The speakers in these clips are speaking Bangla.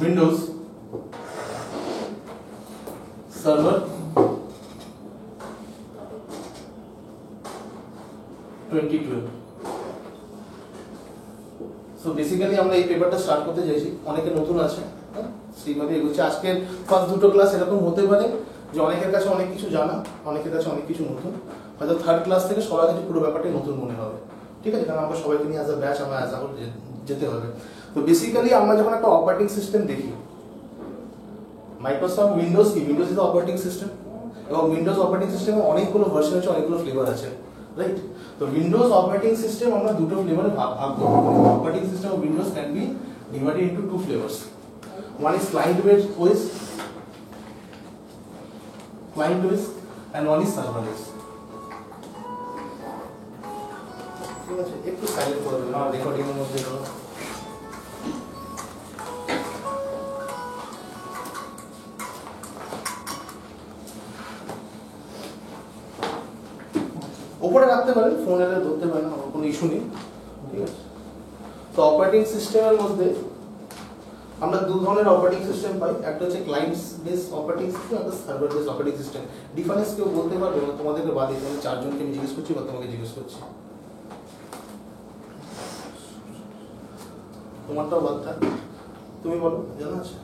Windows server 2012। সো বেসিক্যালি আমরা এই পেপারটা স্টার্ট করতে চাইছি, অনেকে নতুন আছে সেইভাবে এগোচ্ছে। আজকের ফার্স্ট দুটো ক্লাস এরকম হতে পারে যে অনেকের কাছে অনেক কিছু জানা, অনেকের কাছে অনেক কিছু নতুন, হয়তো থার্ড ক্লাস থেকে সবার কাছে পুরো ব্যাপারটাই নতুন মনে হবে, ঠিক আছে? কারণ আমরা সবাইকে নিয়ে অ্যাজ আ ব্যাচ আমরা অ্যাজ আ যেতে হবে। তো বেসিক্যালি আমরা যখন একটা অপারেটিং সিস্টেম দেখি, মাইক্রোসফট উইন্ডোজ কি, উইন্ডোজ ইজ অপারেটিং সিস্টেম, এবং উইন্ডোজ অপারেটিং সিস্টেমে অনেকগুলো ভার্সন আছে, অনেকগুলো ফ্লেভার আছে, রাইট? তো উইন্ডোজ অপারেটিং সিস্টেম আমরা দুটো ফ্লেভারে ভাগ করব। Operating system of Windows can be divided into two flavors. One is client based OS, and one is server based. ঠিক আছে, একটু সাইলেন্ট করে দেবেন আমার রেকর্ডিং এর মধ্যে। উপরে রাখতে পারেন, ফোনে ধরতে পারেন, আমার কোনো ইস্যু নেই, ঠিক আছে? তো অপারেটিং সিস্টেমের মধ্যে আমরা দু ধরনের অপারেটিং সিস্টেম পাই, একটা হচ্ছে ক্লায়েন্ট বেস অপারেটিং সিস্টেম, একটা server base operating system. Difference কেউ বলতে পারবে না? তোমাদেরকে বাদে আমি চারজনকে আমি জিজ্ঞেস করছি বা তোমাকে জিজ্ঞেস করছি, তোমারটাও বাদ থাক, তুমি বলো, জানা আছে?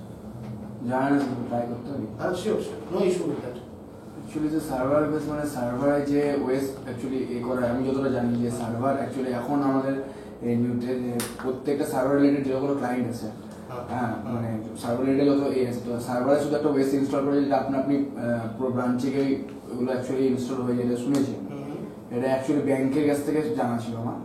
জানা আছে, ট্রাই করতে হবে। হ্যাঁ, sure sure, no issue with that. Actually যে সার্ভার বেস মানে সার্ভারে যে ওয়েস অ্যাকচুয়ালি এ করে, আমি যতটা জানি যে সার্ভার অ্যাকচুয়ালি এখন আমাদের এই নিউটে প্রত্যেকটা সার্ভার রিলেটেড যেগুলো ক্লায়েন্ট আছে, হ্যাঁ মানে সার্ভার রিলেটেড যত এই আছে, তো সার্ভারে শুধু একটা ওয়েস ইনস্টল করে যেটা আপনি পুরো ব্রাঞ্চে গিয়ে ওগুলো অ্যাকচুয়ালি ইনস্টল হয়ে যেটা শুনেছি, এটা অ্যাকচুয়ালি ব্যাংকের কাছ থেকে জানা ছিল আমার।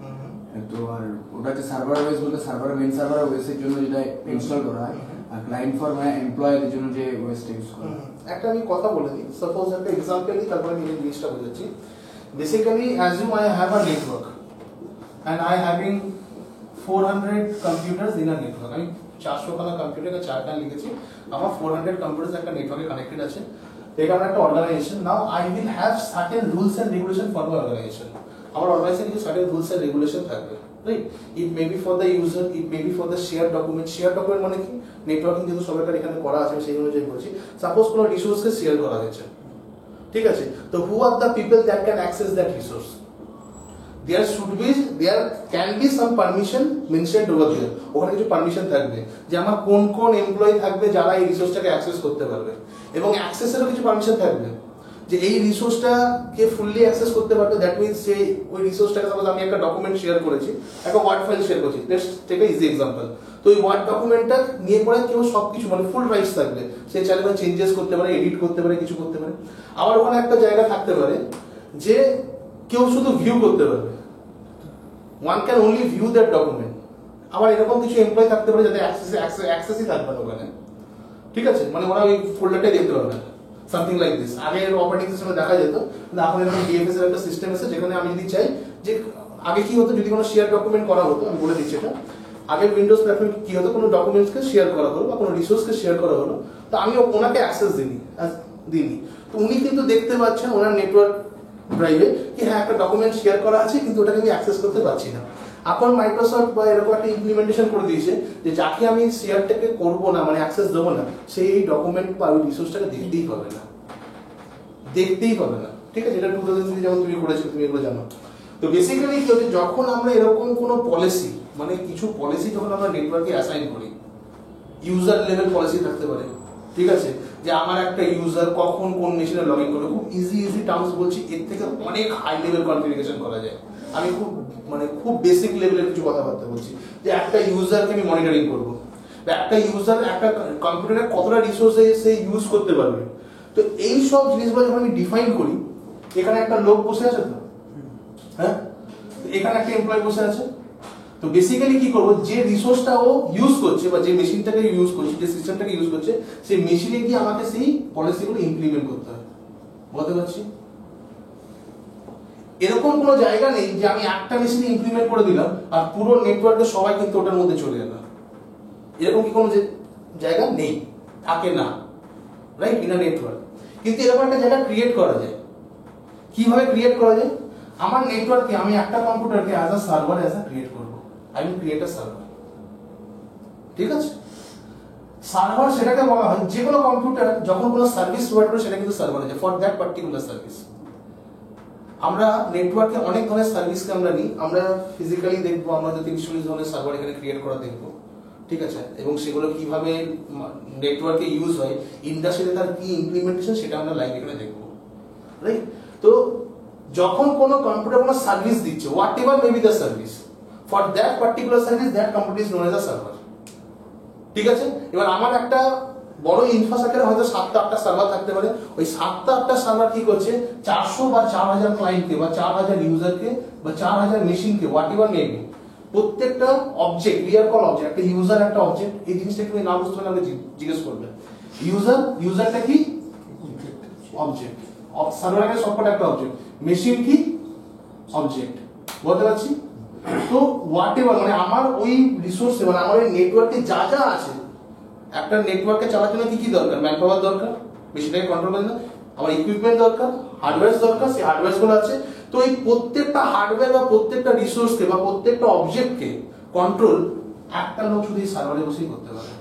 তো আর ওটা হচ্ছে সার্ভার ওয়েস বলতে সার্ভারের মেন সার্ভার ওয়েসের জন্য যেটা ইনস্টল করা হয়, আর ক্লায়েন্ট ফর মানে এমপ্লয়ারদের জন্য যে ওয়েসটা ইউজ করা হয়। একটা আমি কথা বলে দিই, সাপোজ একটা এক্সাম্পল দিই, তারপরে আমি এই জিনিসটা বোঝাচ্ছি। Basically assume I have a network and I having 400 computers in a network. আমি 400 খানা কম্পিউটারে 4টা লিখেছি, আমার 400 কম্পিউটারস একটা নেটওয়ার্কে কানেক্টেড আছে। এটা আমার একটা organisation. Now I will have certain rules and regulation for my organisation. আমার অর্গানাইজেশনে কিছু সার্টেন রুলস এন্ড রেগুলেশন থাকবে, right? It may be for the user, it may be for the share document. Share document মানে কি? নেটওয়ার্কিং যেহেতু সবাইকার এখানে করা আছে, সেই অনুযায়ী বলছি। সাপোজ কোনো রিসোর্সকে শেয়ার করা হয়েছে, ঠিক আছে? তো who are the people that can access that resource? there can be some permission mentioned over there. ওখানে কিছু পারমিশন থাকবে যে আমার কোন কোন এমপ্লয়ি থাকবে যারা এই রিসোর্সটাকে অ্যাক্সেস করতে পারবে, এবং অ্যাক্সেসেরও কিছু পারমিশন থাকবে যে এই রিসোর্সটাকে ফুললি অ্যাক্সেস করতে পারবে। দ্যাট মিনস সেই ওই রিসোর্সটাকে, সাপোজ আমি একটা ডকুমেন্ট শেয়ার করেছি, একটা ওয়ার্ড ফাইল শেয়ার করছি, let's take a easy example. তো ওই ওয়ার্ড ডকুমেন্টটা নিয়ে পরে কেউ সবকিছু মানে ফুল রাইটস থাকবে, সে চাইলে চেঞ্জেস করতে পারে, এডিট করতে পারে, কিছু করতে পারে। আবার ওখানে একটা জায়গা থাকতে পারে যে কেউ শুধু ভিউ করতে পারবে, one can only view that document. আবার এরকম কিছু এমপ্লয়ি থাকতে পারে যাদের অ্যাক্সেসই থাকবে না ওখানে, ঠিক আছে? মানে ওরা ওই ফোল্ডারটাই দেখতে পাবে না, সামথিং লাইক দিস। আগে অপারেটিং সিস্টেমে দেখা যেত, কিন্তু এখন এরকম ডিএফএস এর একটা সিস্টেম আছে যেখানে আমি যদি চাই যে, আগে কি হতো, যদি কোনো শেয়ার ডকুমেন্ট করা হতো, আমি বলে দিচ্ছি এটা, আগে উইন্ডোজ প্ল্যাটফর্মে কি হতো, কোনো ডকুমেন্টসকে শেয়ার করা হলো বা কোনো রিসোর্সকে শেয়ার করা হলো, তো আমি ওনাকে অ্যাক্সেস দিইনি, তো উনি কিন্তু দেখতে পাচ্ছেন ওনার নেটওয়ার্ক ড্রাইভে কি হ্যাঁ একটা ডকুমেন্ট শেয়ার করা আছে, কিন্তু ওটাকে আমি অ্যাক্সেস করতে পারছি না। এখন মাইক্রোসফট বা এরকম একটা ইমপ্লিমেন্টেশন করে দিয়েছে যে যাকে আমি শেয়ারটাকে করবো না, মানে অ্যাক্সেস দেবো না, সেই ডকুমেন্ট বা ওই রিসোর্সটাকে দেখতেই হবে না, ঠিক আছে? এটা 2003 যেমন তুমি করেছো, তুমি এগুলো জানো। তো বেসিক্যালি কি হচ্ছে, যখন আমরা এরকম কোনো পলিসি, মানে কিছু পলিসি যখন আমরা নেটওয়ার্কে অ্যাসাইন করি, ইউজার লেভেল পলিসি থাকতে পারে, ঠিক আছে? যে আমার একটা ইউজার কখন কোন মেশিনে লগ ইন করবে, খুব ইজি টার্মস বলছি, এর থেকে অনেক হাই লেভেল কনফিগারেশন করা যায়। আমি খুব বেসিক লেভেলের কিছু কথাবার্তা বলছি, যে একটা ইউজারকে আমি মনিটরিং করবো, বা একটা ইউজার একটা কম্পিউটারে কতটা রিসোর্স সে ইউজ করতে পারবে। তো এই সব জিনিসগুলো যখন আমি ডিফাইন করি, এখানে একটা লোক বসে আছে, তো হ্যাঁ এখানে একটা এমপ্লয় বসে আছে, তো বেসিক্যালি কি করবো, যে রিসোর্সটা ও ইউজ করছে বা যে মেশিনটাকে ইউজ করছে, যে সিস্টেমটাকে ইউজ করছে, সেই মেশিনে গিয়ে আমাকে সেই পলিসিগুলো ইমপ্লিমেন্ট করতে হয়। বলতে পারছি? এরকম কোনো জায়গা নেই যে আমি একটা মেশিনে ইমপ্লিমেন্ট করে দিলাম আর পুরো নেটওয়ার্কে সবাই কিন্তু ওটার মধ্যে চলে গেল। এরকম কি কোনো জায়গা নেই, থাকে না, রাইট? In a network. কিন্তু এরকম একটা জায়গা ক্রিয়েট করা যায়। কিভাবে ক্রিয়েট করা যায়? আমার নেটওয়ার্কে আমি একটা কম্পিউটারকে অ্যাজ আ সার্ভার ক্রিয়েট করবো। I will create a server, ঠিক আছে? সার্ভার সেটাকে বলা হয় যে কোনো কম্পিউটার যখন কোনো সার্ভিস প্রোভাইড করে সেটা কিন্তু সার্ভার আছে ফর দ্যাট পার্টিকুলার সার্ভিস। আমরা নেটওয়ার্কে অনেক ধরনের সার্ভিসকে আমরা নিই, আমরা ফিজিক্যালি দেখবো, আমরা যদি 30-40 ধরনের সার্ভার এখানে ক্রিয়েট করা দেখবো, ঠিক আছে, এবং সেগুলো কিভাবে নেটওয়ার্কে ইউজ হয়, ইন্ডাস্ট্রিতে তার কি ইমপ্লিমেন্টেশন সেটা আমরা লাইভ এখানে দেখবো, রাইট? তো যখন কোনো কম্পিউটার কোনো সার্ভিস দিচ্ছে, what ever may be the service, for that particular service that computer is known as a server, ঠিক আছে? এবার আমার একটা বড় ইনফ্রাস্ট্রাকচারে হয়তো 7টা-8টা সার্ভার থাকতে পারে, ওই 7টা-8টা সার্ভার কি করছে 400 বা 4000 ক্লায়েন্টকে বা 4000 ইউজারকে বা 4000 মেশিনকে হোয়াট এভার মে বি, প্রত্যেকটা object, we are call object, একটা ইউজার একটা অবজেক্ট, এই জিনিসটা একটু না বুঝতে পারলে আমাকে জিজ্ঞেস করবে। ইউজারটা কি? অবজেক্ট। সার্ভারের সবকটা একটা অবজেক্ট, মেশিন কি? অবজেক্ট, বলতে পারছি? তো হোয়াট এভার মানে আমার ওই রিসোর্স মানে আমার ওই নেটওয়ার্কে যা যা আছে, একটা নেটওয়ার্কে চালার জন্য কি কি দরকার? ম্যান পাওয়ার দরকার, মেশিনটাকে কন্ট্রোল করার জন্য আমার ইকুইপমেন্ট দরকার, হার্ডওয়্যার দরকার, সেই হার্ডওয়্যার গুলো আছে। তো এই প্রত্যেকটা হার্ডওয়্যার বা প্রত্যেকটা রিসোর্সকে বা প্রত্যেকটা অবজেক্টকে কন্ট্রোল একটা লোক শুধু এই সার্ভারে বসেই করতে পারে,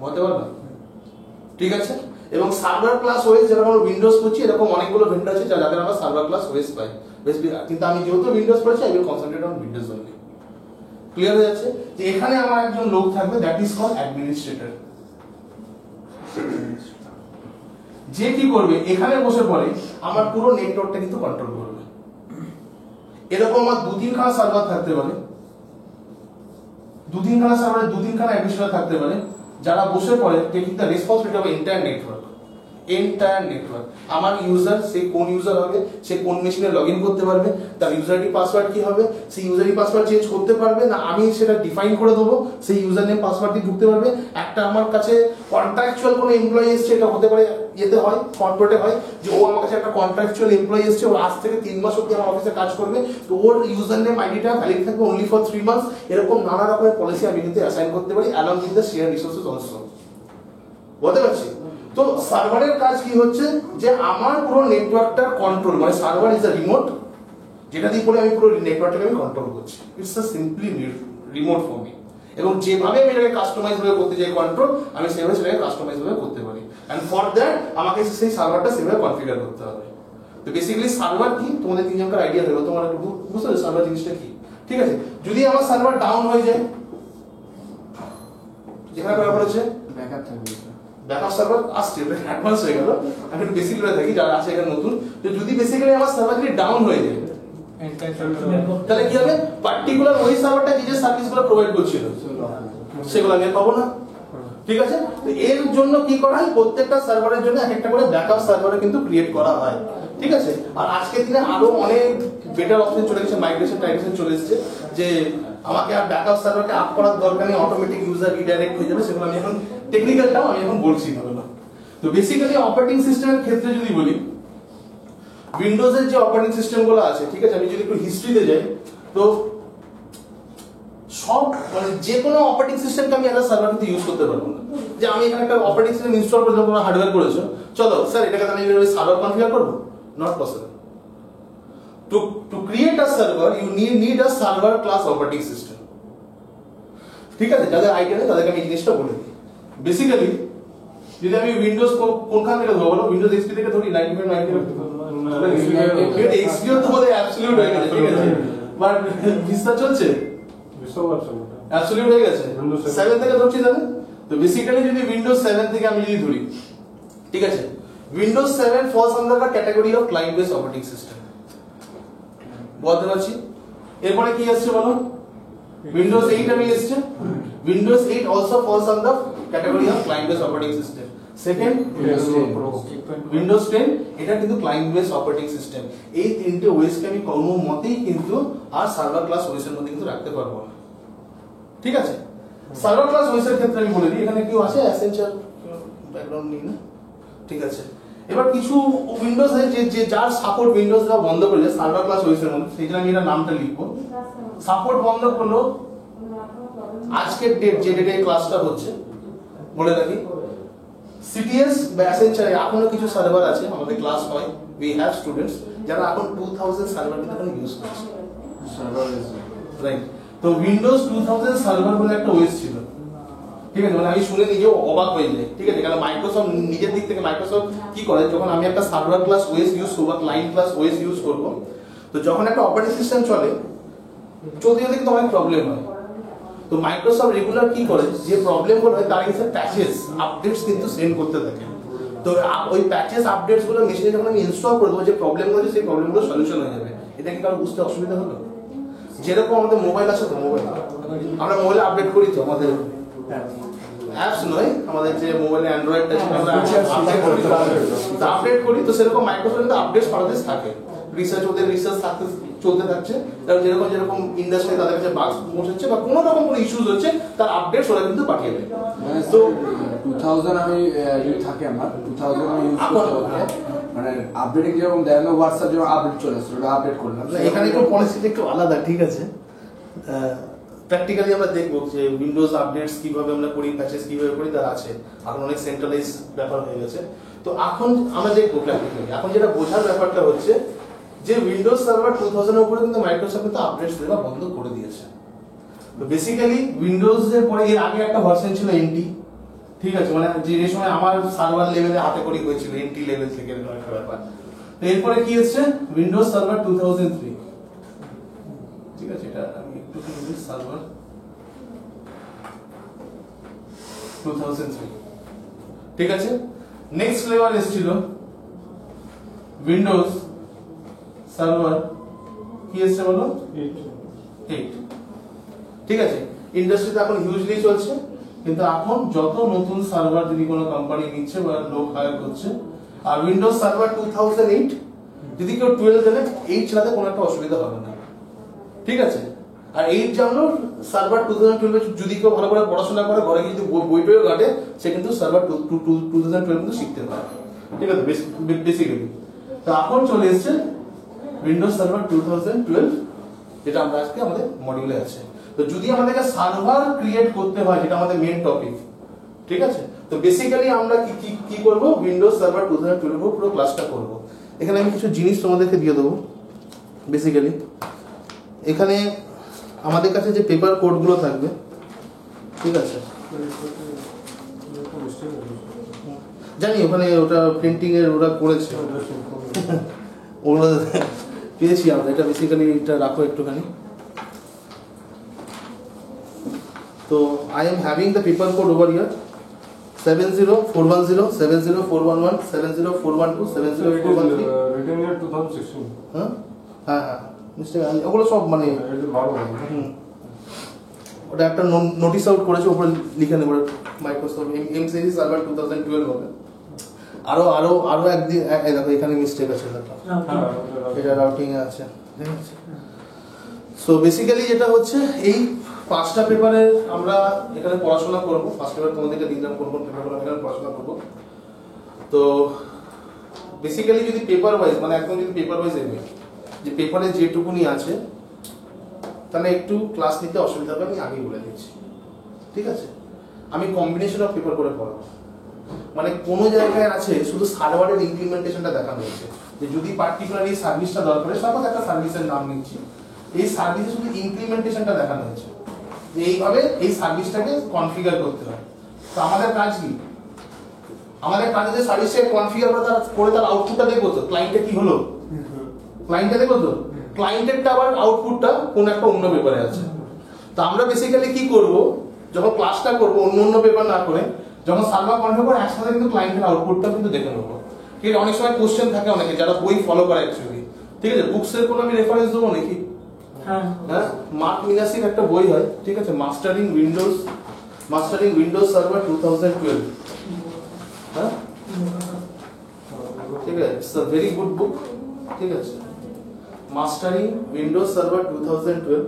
বলতে পারবে? ঠিক আছে? এবং সার্ভার ক্লাস ওএস যেরকম আমরা উইন্ডোজ করছি, এরকম অনেকগুলো ভেন্ডর আছে যাদের আমরা সার্ভার ক্লাস ওএস পাই, কিন্তু আমি যেহেতু উইন্ডোজ করেছি I will concentrate on Windows only. Clear হয়ে যাচ্ছে যে এখানে আমার একজন লোক থাকবে, দ্যাট ইজ কল্ড অ্যাডমিনিস্ট্রেটর। যে কি করবে, এখানে বসে পড়ে আমার পুরো নেটওয়ার্কটা কিন্তু কন্ট্রোল করবে। এরকম আমার 2-3খানা সার্ভার থাকতে পারে, 2-3খানা সার্ভারে 2-3খানা অ্যাডমিনিস্ট্রেটর থাকতে পারে, যারা বসে পড়ে taking the responsibility of entire network. আমার ইউজার, সে কোন ইউজার হবে, সে কোন মেশিনে লগ ইন করতে পারবে, তার ইউজার আইডি পাসওয়ার্ড কি হবে, সেই ইউজার আইডি পাসওয়ার্ড চেঞ্জ করতে পারবে না আমি সেটা ডিফাইন করে দেবো, সেই ইউজার নেম পাসওয়ার্ড দিয়ে ঢুকতে পারবে। একটা আমার কাছে কন্ট্রাকচুয়াল কোনো এমপ্লয়ি এসছে, এটা হতে পারে ইয়েতে হয়, কন্ট্রাক্টে হয়, যে ও আমার কাছে একটা কন্ট্রাকচুয়াল এমপ্লয়ি এসছে, ও আজ থেকে 3 মাস অব্দি আমার অফিসে কাজ করবে, তো ওর ইউজার নেম আইডিটা ভ্যালিড থাকবে অনলি ফর 3 মান্থস। এরকম নানা রকমের পলিসি আমি কিন্তু অ্যাসাইন করতে পারি along with the share resources also, বুঝতে পারছি? তো সার্ভারের কাজ কি হচ্ছে যে আমার পুরো নেটওয়ার্কটার কন্ট্রোল, মানে সার্ভার ইজ আ রিমোট, যেটা দিয়ে পরে আমি পুরো নেটওয়ার্কটাকে আমি কন্ট্রোল করছি। It's a simply remote for me, এবং যেভাবে আমি এটাকে কাস্টমাইজ ভাবে করতে চাই কন্ট্রোল, আমি সেভাবে সেটাকে কাস্টমাইজ ভাবে করতে পারি, এন্ড ফর দ্যাট আমাকে সেই সার্ভারটা সেভাবে কনফিগার করতে হবে। তো বেসিক্যালি সার্ভার কি তোমাদের তিনজনকার আইডিয়া দেবো, তোমার বুঝতে পারছো সার্ভার জিনিসটা কি? ঠিক আছে, যদি আমার সার্ভার ডাউন হয়ে যায়, যেখানে ব্যাপার হচ্ছে ব্যাকআপ থাকবে, ব্যাকআপ সার্ভার আসছে, অ্যাডভান্স হয়ে গেল, আমি একটু বেসিক করে থাকি যারা আছে এখানে নতুন। তো যদি বেসিক্যালি আমার সার্ভার যদি ডাউন হয়ে যায়, তাহলে কি হবে, পার্টিকুলার ওই সার্ভারটা যে সার্ভিসগুলো প্রোভাইড করছিল সেগুলো আমি পাবো না। ঠিক আছে, তো এর জন্য কি করা হয়, প্রত্যেকটা সার্ভারের জন্য এক একটা করে ব্যাকআপ সার্ভার কিন্তু ক্রিয়েট করা হয়। ঠিক আছে, আর আজকের দিনে আরো অনেক বেটার অপশন চলে গেছে, মাইগ্রেশন চলে এসেছে, যে আমাকে আর ব্যাকআপ সার্ভারকে আপ করার দরকার নেই, অটোমেটিক ইউজার রিডাইরেক্ট হয়ে যাবে, সেগুলো আমি এখন টেকনিক্যালটাও আমি এখন বলছি না। তো বেসিক্যালি অপারেটিং সিস্টেমের ক্ষেত্রে যদি বলি, উইন্ডোজের যে অপারেটিং সিস্টেমগুলো আছে, ঠিক আছে, আমি যদি একটু হিস্ট্রিতে যাই, তো সব মানে যে কোনো অপারেটিং সিস্টেমকে আমি একটা সার্ভার কিন্তু ইউজ করতে পারবো না। যে আমি এখানে একটা অপারেটিং সিস্টেম ইনস্টল করে তোমরা হার্ডওয়্যার করেছো, চলো স্যার এটাকে আমি সার্ভার কনফিগার করবো, not possible. To create a server you need a server class operating system. ঠিক আছে, যাদের আইডিয়া নেই তাদেরকে আমি এই জিনিসটা বলে দিই। বেসিক্যালি যদি আমি উইন্ডোজ কোনখান থেকে ধরবো, বলো উইন্ডোজ এক্সপি থেকে ধরি, 95 এক্সপিও তো বলে অ্যাবসলিউট হয়ে গেছে, ঠিক আছে, বাট ভিস্তা চলছে, অ্যাবসলিউট হয়ে গেছে, 7 থেকে ধরছি তাহলে। তো বেসিক্যালি যদি উইন্ডোজ 7 থেকে আমি যদি ধরি, ঠিক আছে, Windows 7 false under the category of client base operating system, বলতে পারছি। এরপরে কি আসছে বলো, উইন্ডোজ 8 আমি এসছে, Windows 8 also falls under category of client based operating system. Second Windows 10, এটা কিন্তু ক্লায়েন্ট বেস অপারেটিং সিস্টেম। এই তিনটে ওএস কে আমি কোনো মতেই কিন্তু আর সার্ভার ক্লাস ওএস এর মধ্যে কিন্তু রাখতে পারবো না। ঠিক আছে, সার্ভার ক্লাস ওএস এর ক্ষেত্রে আমি বলে দিই, এখানে কেউ আছে এসেনশিয়াল ব্যাকগ্রাউন্ড নেই না? ঠিক আছে, এবার কিছু উইন্ডোজ যে যার সাপোর্ট উইন্ডোজ দা বন্ধ করলে সার্ভার ক্লাস ওএস এর মধ্যে, সেই জন্য আমি এটা নামটা লিখবো। সাপোর্ট বন্ধ করলো আজকের ডেট, যে ডেটে ক্লাসটা হচ্ছে, বলে রাখি সিটিএস বা এসেনশিয়াল এখনো কিছু সার্ভার আছে, আমাদের ক্লাস হয়, উই হ্যাভ স্টুডেন্টস যারা এখন 2000 সার্ভার কিন্তু এখন ইউজ করছে, রাইট? তো উইন্ডোজ 2000 সার্ভার বলে একটা ওএস ছিল, ঠিক আছে, মানে আমি শুনে নিজেও অবাক হয়ে যাই। ঠিক আছে, কারণ মাইক্রোসফট নিজের দিক থেকে মাইক্রোসফট কি করে, যখন আমি একটা সার্ভার ক্লাস ওএস ইউজ করবো, ক্লায়েন্ট ক্লাস ওএস ইউজ করবো, তো যখন একটা অপারেটিং সিস্টেম চলে চলতে চলতে কিন্তু অনেক প্রবলেম হয়। তো মাইক্রোসফট রেগুলার কি করে, যে প্রবলেমগুলো হয় তার ক্ষেত্রে প্যাচেস আপডেটস কিন্তু সেন্ড করতে থাকে। তো ওই প্যাচেস আপডেটস গুলো মেশিনে যখন আমি ইনস্টল করে দেবো, যে প্রবলেমগুলো আছে সেই প্রবলেমগুলো সলিউশন হয়ে যাবে। এটা কি কারো বুঝতে অসুবিধা হলো? যেরকম আমাদের মোবাইল আছে, তো মোবাইল আমরা মোবাইলে আপডেট করি, তো আমাদের অ্যাপস নয়, আমাদের যে মোবাইলে অ্যান্ড্রয়েডটা আছে আমরা আপডেট করি, তো সেরকম মাইক্রোসফট কিন্তু আপডেটস পাঠাতে থাকে। রিসার্চ, ওদের রিসার্চ থাকতে চলতে থাকছে, যেরকম যেরকম ইন্ডাস্ট্রি তাদের কাছে বাগ পৌঁছাচ্ছে বা কোনো রকম কোনো ইস্যুস হচ্ছে, তার আপডেটস ওরা কিন্তু পাঠিয়ে দেয়। তো 2000 আমি যদি থাকে আমার 2000 আমি ইউজ করতে পারবো, মানে আপডেটে যেরকম দেয় না, হোয়াটসঅ্যাপ যেমন আপডেট চলে আসছে, ওটা আপডেট করলাম। এখানে একটু পলিসিটা একটু আলাদা, ঠিক আছে। প্র্যাকটিক্যালি আমরা দেখবো যে উইন্ডোজ আপডেটস কিভাবে আমরা করি, প্যাচেস কিভাবে করি, তার আছে। এখন অনেক সেন্ট্রালাইজ ব্যাপার হয়ে গেছে। তো এখন আমরা দেখবো প্র্যাকটিক্যালি। এখন যেটা বোঝার ব্যাপারটা হচ্ছে যে উইন্ডোজ সার্ভার 2000 এর উপরে কিন্তু মাইক্রোসফট কিন্তু আপডেটস দেওয়া বন্ধ করে দিয়েছে। তো বেসিক্যালি উইন্ডোজ এর পরে এর আগে একটা ভার্সন ছিল এনটি, ঠিক আছে, মানে যে সময় আমার সার্ভার লেভেলে হাতে করি হয়েছিল এনটি লেভেল থেকে এরকম একটা ব্যাপার। তো এরপরে কি এসেছে, উইন্ডোজ সার্ভার 2003, ঠিক আছে। এটা আমি একটু উইন্ডোজ সার্ভার 2003, ঠিক আছে। নেক্সট ফ্লেভার এসেছিল উইন্ডোজ সার্ভার কি এসেছে বলো, 8, ঠিক আছে। ইন্ডাস্ট্রিতে এখন হিউজলি চলছে, কিন্তু এখন যত নতুন সার্ভার যদি কোনো কোম্পানি নিচ্ছে বা লোক হায়ার করছে, আর উইন্ডোজ সার্ভার 2008 যদি কেউ 12 দেবে, 8 চালাতে কোনো একটা অসুবিধা হবে না, ঠিক আছে। আর 8 জানো সার্ভার 2012 যদি কেউ ভালো করে পড়াশোনা করে, ঘরে যদি বইটইও ঘাটে, সে কিন্তু সার্ভার 2012 কিন্তু শিখতে পারে, ঠিক আছে, বেসিক্যালি। তো এখন চলে এসছে উইন্ডোজ সার্ভার 2012, যেটা আমরা আজকে আমাদের মডিউলে আছে। তো যদি আমাদেরকে সার্ভার ক্রিয়েট করতে হয়, যেটা আমাদের মেইন টপিক, ঠিক আছে, তো বেসিক্যালি আমরা কি করব, উইন্ডোজ সার্ভার 2012 পুরো ক্লাসটা করব। এখানে আমি কিছু জিনিস তোমাদেরকে দিয়ে দেবো। বেসিক্যালি এখানে আমাদের কাছে যে পেপার কোডগুলো থাকবে, ঠিক আছে, জানি ওখানে ওটা প্রিন্টিং এর ওরা করেছে, ওগুলো পেয়েছি আমরা। এটা বেসিক্যালি এটা রাখো একটুখানি। তো I am having the paper code over here 70410 70411 70412 70413। হ্যাঁ হ্যাঁ হ্যাঁ, নিশ্চয়ই ওগুলো সব মানে ওটা একটা নোটিস আউট করেছে, ওপরে লিখে নেব মাইক্রোসফট এম সিরিজ সার্ভার 2012 হবে। আরো আরো আরো একদিন দেখো এখানে মিস্টেক আছে, দেখো এটা রাউটিং এ আছে, ঠিক আছে। সো বেসিক্যালি যেটা হচ্ছে এই 5টা পেপারে আমরা এখানে পড়াশোনা করব। ফার্স্ট পেপার তোমাদেরকে দিলাম, কোন কোন পেপারগুলো এখানে পড়াশোনা করব। তো বেসিক্যালি যদি পেপার ওয়াইজ, মানে একদম যদি পেপার ওয়াইজ এনে যে পেপারে যেটুকুনি আছে, তাহলে একটু ক্লাস নিতে অসুবিধা হবে, আমি আগেই বলে দিচ্ছি, ঠিক আছে। আমি কম্বিনেশন অফ পেপার করে পড়াবো, মানে কোনো জায়গায় আছে শুধু সার্ভারের ইমপ্লিমেন্টেশনটা দেখানো হয়েছে, যে যদি পার্টিকুলার এই সার্ভিসটা দরকার হয়, সাপোজ একটা সার্ভিসের নাম নিচ্ছি, এই সার্ভিসে শুধু ইমপ্লিমেন্টেশনটা দেখানো হয়েছে, যে এইভাবে এই সার্ভিসটাকে কনফিগার করতে হয়। তো আমাদের কাজ কি, আমাদের কাজ যে সার্ভিসটাকে কনফিগার করে তার আউটপুটটা দেখবো, তো ক্লায়েন্টে কি হলো, ক্লায়েন্টটা দেখবো, তো ক্লায়েন্টেরটা আবার আউটপুটটা কোন একটা অন্য পেপারে আছে। তো আমরা বেসিক্যালি কি করব, যখন ক্লাসটা করবো অন্য অন্য পেপার না করে, যখন সার্ভার কনফিগার করে একসাথে কিন্তু ক্লায়েন্টের আউটপুটটা কিন্তু দেখে নেবো, ঠিক আছে। অনেক সময় কোশ্চেন থাকে অনেকে যারা বই ফলো করে অ্যাকচুয়ালি, ঠিক আছে। বুকসের কোনো আমি রেফারেন্স দেবো নাকি, হ্যাঁ, মার্ক মিনাসির একটা বই হয়, ঠিক আছে, মাস্টারিং উইন্ডোজ সার্ভার 2012, হ্যাঁ, ঠিক আছে, ইটস আ ভেরি গুড বুক, ঠিক আছে, মাস্টারিং উইন্ডোজ সার্ভার 2012।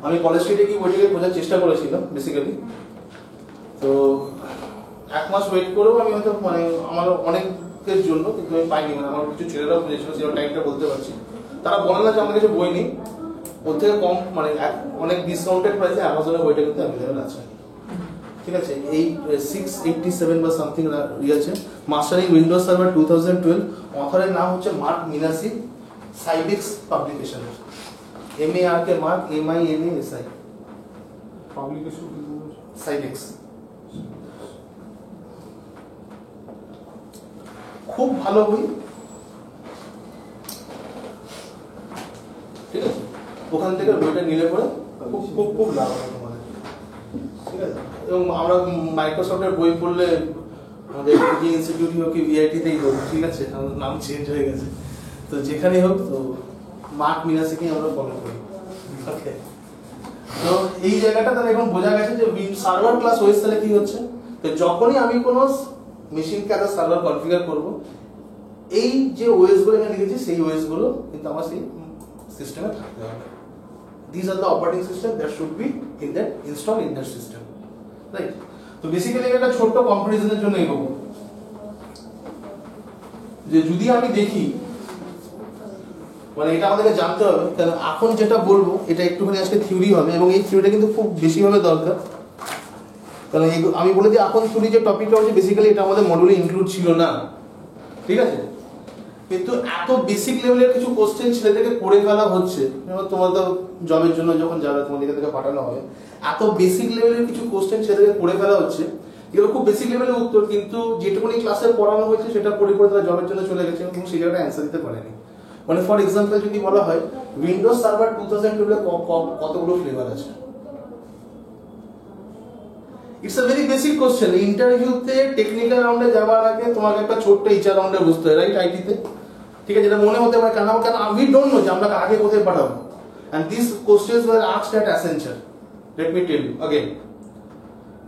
আমি কলেজ স্ট্রিটে কি বইটাকে বোঝার চেষ্টা করেছিলাম বেসিক্যালি। তো 1 মাস ওয়েট করেও আমি হয়তো মানে আমার অনেকের জন্য কিন্তু আমি পাইনি, মানে আমার কিছু ছেলেরাও বুঝেছিল, সেরকম টাইমটা বলতে পারছি। তারা বলে না যে আমাদের কাছে বই নেই, ওর থেকে কম মানে অনেক ডিসকাউন্টেড প্রাইসে অ্যামাজনের বইটা কিন্তু অ্যাভেলেবেল আছে, ঠিক আছে। এই 687 বা সামথিং আছে, মাস্টারিং উইন্ডোজ সার্ভার 2012। অথরের নাম হচ্ছে Mark Minasi, Sybex publication, MARK Mark MINASI publication Sybex খুব ভালো বই, ঠিক আছে, ওখান থেকে বইটা নিলে পরে খুব খুব খুব লাভ হবে তোমাদের, ঠিক আছে। এবং আমরা মাইক্রোসফটের বই পড়লে আমাদের যে ইনস্টিটিউট হোক কি ভিআইটিতেই হোক, ঠিক আছে, আমাদের নাম চেঞ্জ হয়ে গেছে, তো যেখানেই হোক তো মার্ক মিনাসেকেই আমরা ফলো করি। ওকে, তো এই জায়গাটা তাহলে এখন বোঝা গেছে যে সার্ভার ক্লাস ওএস তাহলে কি হচ্ছে। তো যখনই আমি কোনো মেশিনকে একটা সার্ভার কনফিগার করব, এই যে ওএস গুলো এখানে লিখেছি সেই ওএস গুলো কিন্তু আমার সেই সিস্টেমে থাকতে হবে। These are the operating system that should be in that installed in that system, right? তো বেসিক্যালি একটা ছোট্ট কম্পারিজনের জন্য এগোবো, যে যদি আমি দেখি, মানে এটা আমাদেরকে জানতে হবে, কারণ এখন যেটা বলবো এটা একটুখানি আজকে থিওরি হবে এবং এই থিওরিটা কিন্তু খুব বেশিভাবে দরকার, কারণ আমি বলে দিই এখন থিওরি যে টপিকটা হচ্ছে বেসিক্যালি এটা আমাদের মডিউলে ইনক্লুড ছিল না, ঠিক আছে, কিন্তু এত বেসিক লেভেলের কিছু কোশ্চেন ছেলেদেরকে করে ফেলা হচ্ছে, তোমাদের জবের জন্য যখন যাবে তোমাদের থেকে পাঠানো হবে, এত বেসিক লেভেলের কিছু কোশ্চেন ছেলেদেরকে করে ফেলা হচ্ছে, এগুলো খুব বেসিক লেভেলের উত্তর, কিন্তু যেটুকুনি ক্লাসে পড়ানো হয়েছে সেটা পড়ে পড়ে তারা জবের জন্য চলে গেছে এবং সেই জায়গাটা অ্যান্সার দিতে পারেনি। মানে ফর এক্সাম্পল যদি বলা হয় উইন্ডোজ সার্ভার 2012 কতগুলো ফ্লেভার আছে, it's a very basic question. ইন্টারভিউতে টেকনিক্যাল রাউন্ডে যাওয়ার আগে তোমাকে একটা ছোট্ট এইচআর রাউন্ডে বুঝতে হয়, রাইট, আইটিতে, ঠিক আছে, যেটা মনে হতে পারে কেন উই ডোন্ট নো যে আমরা আগে কোথায় পাঠাবো, and this questions were asked at Accenture. Let me tell you again,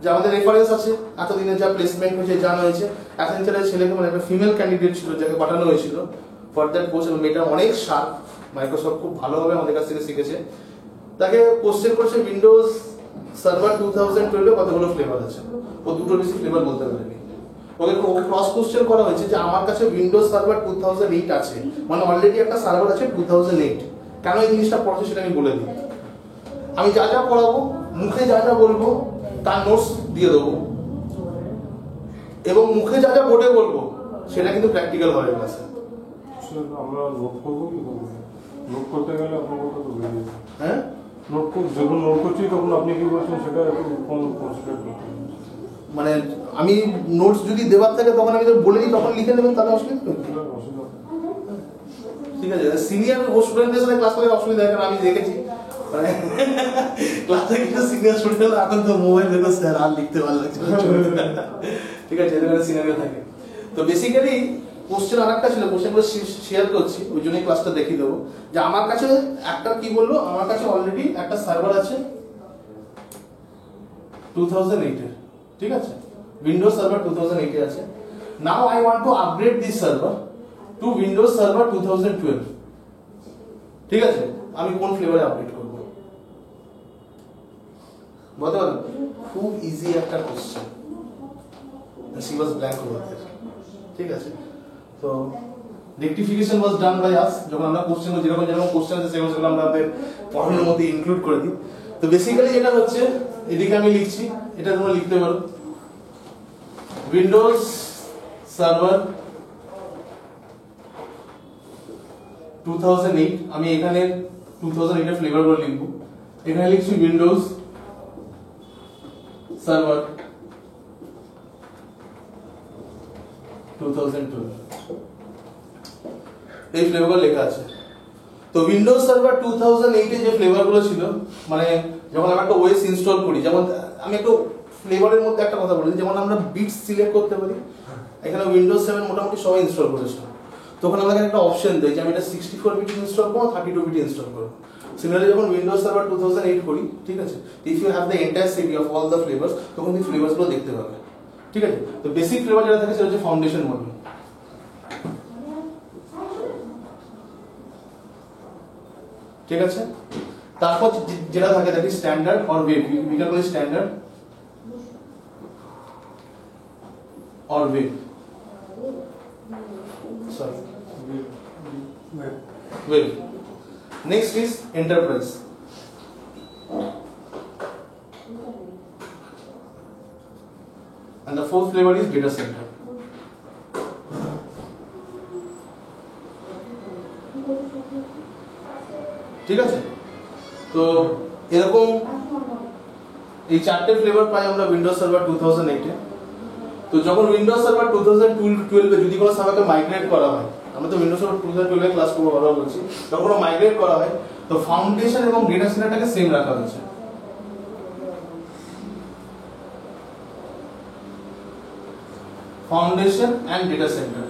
যে আমাদের রেফারেন্স আছে এতদিনে যা প্লেসমেন্ট হয়েছে জানা হয়েছে, অ্যাসেঞ্চারের ছেলেকে মানে একটা ফিমেল ক্যান্ডিডেট ছিল যাকে পাঠানো হয়েছিল ফর দ্যাট পোস্ট, এবং মেয়েটা অনেক শার্প, মাইক্রোসফট খুব ভালোভাবে আমাদের কাছ থেকে শিখেছে, তাকে কোশ্চেন করেছে উইন্ডোজ সার্ভার 2012 কতগুলো ফ্লেভার আছে, ও দুটো বেশি ফ্লেভার বলতে পারেনি, ওকে ক্রস কোশ্চেন করা হয়েছে যে আমার কাছে উইন্ডোজ সার্ভার 2008 আছে, মানে অলরেডি একটা সার্ভার আছে 2008, কেন এই জিনিসটা পড়াচ্ছি সেটা আমি বলে দিই। আমি যা যা পড়াবো, মুখে যা যা বলবো তার নোটস দিয়ে দেবো, এবং মুখে যা যা বোর্ডে বলবো সেটা কিন্তু প্র্যাকটিক্যাল হবে ক্লাসে। আমরা নোট করবো কি করবো, নোট করতে গেলে আপনার কথা তো বেরিয়ে, হ্যাঁ, যখন নোট করছি তখন আপনি কি বলছেন সেটা একটু কনসেন্ট্রেট করতে হবে। মানে আমি নোটস যদি দেওয়ার থাকে তখন আমি তো বলে দিই, তখন লিখে নেবেন, তাহলে অসুবিধা নেই। ঠিক আছে, সিনিয়র স্টুডেন্টদের সাথে ক্লাস করে অসুবিধা হয়, কারণ আমি দেখেছি মানে ক্লাসে কিন্তু সিনিয়র স্টুডেন্ট এখন তো মোবাইল দেখো স্যার আর লিখতে ভালো লাগছে, ঠিক আছে, এদের সিনিয়র থাকে। তো বেসিক্যালি কোশ্চেন আরেকটা ছিল, কোশ্চেনগুলো শেয়ার করছি ওই জন্যই ক্লাসটা দেখিয়ে দেবো, যে আমার কাছে একটা কি বললো, আমার কাছে অলরেডি একটা সার্ভার আছে 2008 এর, ঠিক আছে, উইন্ডোজ সার্ভার 2008 এ আছে। Now I want to upgrade this server to Windows server 2012, ঠিক আছে, আমি কোন ফ্লেভারে আপডেট করব বলতে পারো? খুব ইজি একটা question, she was blank over there, ঠিক আছে। তো rectification was done by us, যখন আমরা কোশ্চেন যেরকম যেরকম কোশ্চেন আছে সেগুলো আমরা আমাদের পড়ানোর মধ্যে ইনক্লুড করে দিই। তো বেসিক্যালি যেটা হচ্ছে, এদিকে আমি লিখছি, এটা তোমরা লিখতে পারো, উইন্ডোজ সার্ভার 2008, আমি এখানে 2008 এর ফ্লেভারগুলো লিখবো, এখানে লিখছি উইন্ডোজ সার্ভার 2012, এই ফ্লেভারগুলো লেখা আছে। তো উইন্ডোজ সার্ভার 2008 এ যে ফ্লেভারগুলো ছিল, মানে যখন আমরা একটা ওএস ইনস্টল করি, যেমন আমি একটু ফ্লেভারের মধ্যে একটা কথা বলি, যেমন আমরা বিটস সিলেক্ট করতে পারি, এখানে উইন্ডোজ 7 মোটামুটি সবাই ইনস্টল করেছে, তখন আমাদের একটা অপশন দেয় যে আমি এটা 64 বিট ইনস্টল করবো, 32 বিট ইনস্টল করবো। সিমিলারলি যখন উইন্ডোজ সার্ভার 2008 করি, ঠিক আছে, if you have the entire city of all the flavours, তখন এই ফ্লেভার্সগুলো দেখতে পাবে, ঠিক আছে। তো বেসিক ফ্লেভার যেটা থাকে সেটা হচ্ছে ফাউন্ডেশন মডেল, ঠিক আছে। তারপর যেটা থাকে that is standard or wave, we can call it standard or wave, sorry, wave. Next is enterprise, and the fourth flavor is data center, ঠিক আছে। তো এরকম এই চারটে ফ্লেভার পাই আমরা উইন্ডোজ সার্ভার 2008 এ। তো যখন উইন্ডোজ সার্ভার 2012 এ যদি কোনো সার্ভারকে মাইগ্রেট করা হয়, আমরা তো উইন্ডোজ সার্ভার 2012 এ ক্লাস করবো ভালো বলছি, যখন মাইগ্রেট করা হয় তো ফাউন্ডেশন এবং ডেটা সেন্টারটাকে সেম রাখা হয়েছে। ফাউন্ডেশন এন্ড ডেটা সেন্টার,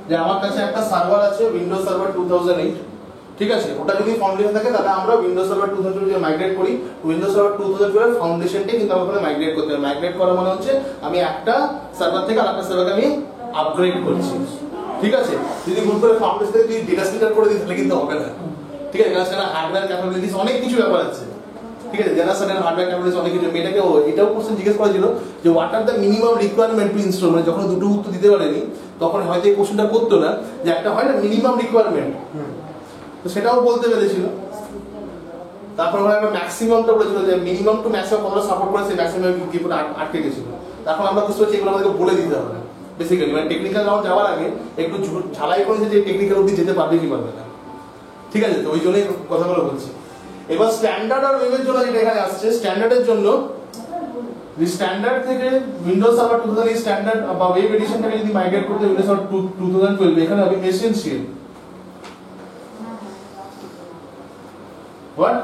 যে আমার কাছে একটা সার্ভার আছে উইন্ডোজ সার্ভার 2008, ঠিক আছে, ওটা যদি ফাউন্ডেশন থাকে তাহলে আমরা উইন্ডোজ সার্ভার 2012 যে মাইগ্রেট করি, উইন্ডোজ সার্ভার 2012 এর ফাউন্ডেশনটাই কিন্তু আমাকে মাইগ্রেট করতে হবে। মাইগ্রেট করা মানে হচ্ছে আমি একটা সার্ভার থেকে আরেকটা সার্ভারকে আমি আপগ্রেড করছি, ঠিক আছে। যদি ভুল করে ফাউন্ডেশন থেকে যদি ডেটা সেন্টার করে দিই তাহলে কিন্তু হবে না, ঠিক আছে। কারণ সেখানে হার্ডওয়্যার ক্যাপাবিলিটিস অনেক কিছু ব্যাপার আছে, ঠিক আছে। যারা সেখানে হার্ডওয়্যার ক্যাপাবিলিটিস অনেক কিছু, মেয়েটাকে এটাও কোশ্চেন জিজ্ঞেস করেছিল যে what are the minimum requirement to install, মানে যখন দুটো উত্তর দিতে পারেনি তখন হয়তো এই কোশ্চেনটা করতো না, যে একটা হয় না মিনিমাম রিকোয়ারমেন্ট, তো সেটাও বলতে পেরেছিল। তারপর আমরা একটা ম্যাক্সিমামটা বলেছিল যে মিনিমাম টু ম্যাক্সিমাম কতটা সাপোর্ট করে, সেই ম্যাক্সিমাম কি করে আটকে গেছিল। তখন আমরা বুঝতে পারছি এগুলো আমাদেরকে বলে দিতে হবে বেসিক্যালি, মানে টেকনিক্যাল রাউন্ড যাওয়ার আগে একটু ঝালাই করেছে যে টেকনিক্যাল অবধি যেতে পারবে কি পারবে না, ঠিক আছে। তো ওই জন্যই কথাগুলো বলছি। এবার স্ট্যান্ডার্ড আর ওয়েবের জন্য যেটা এখানে আসছে, স্ট্যান্ডার্ডের জন্য স্ট্যান্ডার্ড থেকে উইন্ডোজ সার্ভার 2000 স্ট্যান্ডার্ড বা ওয়েব এডিশনটাকে যদি মাইগ্রেট করতে উইন্ডোজ সার্ভার 2012 এখানে হবে এসেনশিয়াল। What?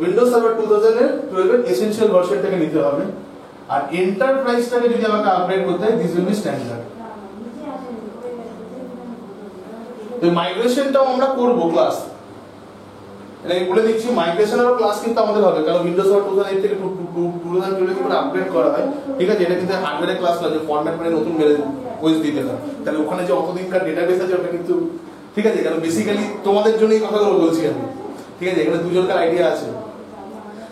উইন্ডোজ সার্ভার 2012 এর এসেনশিয়াল ভার্সনটাকে নিতে হবে, আর এন্টারপ্রাইজটাকে যদি আমাকে আপগ্রেড করতে হয় দিস উইল বি স্ট্যান্ডার্ড। তো মাইগ্রেশনটাও আমরা করব ক্লাস, এটা আমি বলে দিচ্ছি, মাইগ্রেশনেরও ক্লাস কিন্তু আমাদের হবে, কারণ উইন্ডোজ সার্ভার 2008 থেকে 2012 কি করে আপগ্রেড করা হয়, ঠিক আছে। এটা কিন্তু হার্ডওয়্যারের ক্লাস না যে ফরম্যাট মানে নতুন ওএস দিতে হয়, তাহলে ওখানে যে অতদিনকার ডেটাবেস আছে ওটা কিন্তু, ঠিক আছে। কারণ বেসিক্যালি তোমাদের জন্য এই কথাগুলো বলছি আমি, ঠিক আছে। এখানে দুজনকার আইডিয়া আছে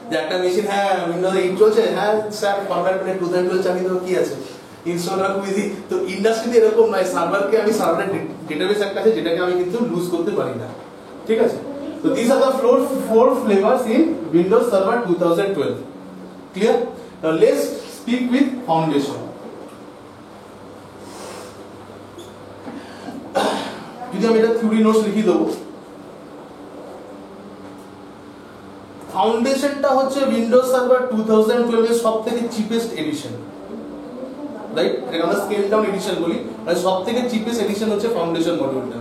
যে একটা মেশিন, হ্যাঁ উইন্ডোজ 8 চলছে, হ্যাঁ স্যার ফরম্যাট মানে 2012 চালিয়ে দেবো, কি আছে, ইনস্টল করা খুব ইজি। তো ইন্ডাস্ট্রিতে এরকম নয়, সার্ভারকে আমি সার্ভারের ডেটাবেস একটা আছে যেটাকে আমি কিন্তু লুজ করতে পারি না, ঠিক আছে। তো this are the four flavors in Windows Server 2012. Clear? Now let's speak with foundation. যদি আমি এটা থিওরি নোটস লিখে দেবো, ফাউন্ডেশনটা হচ্ছে উইন্ডোজ সার্ভার 2012 এর সবথেকে চিপেস্ট এডিশন, রাইট। এটাকে আমরা স্কেল ডাউন এডিশন বলি, মানে সবথেকে চিপেস্ট এডিশন হচ্ছে foundation মডিউলটা।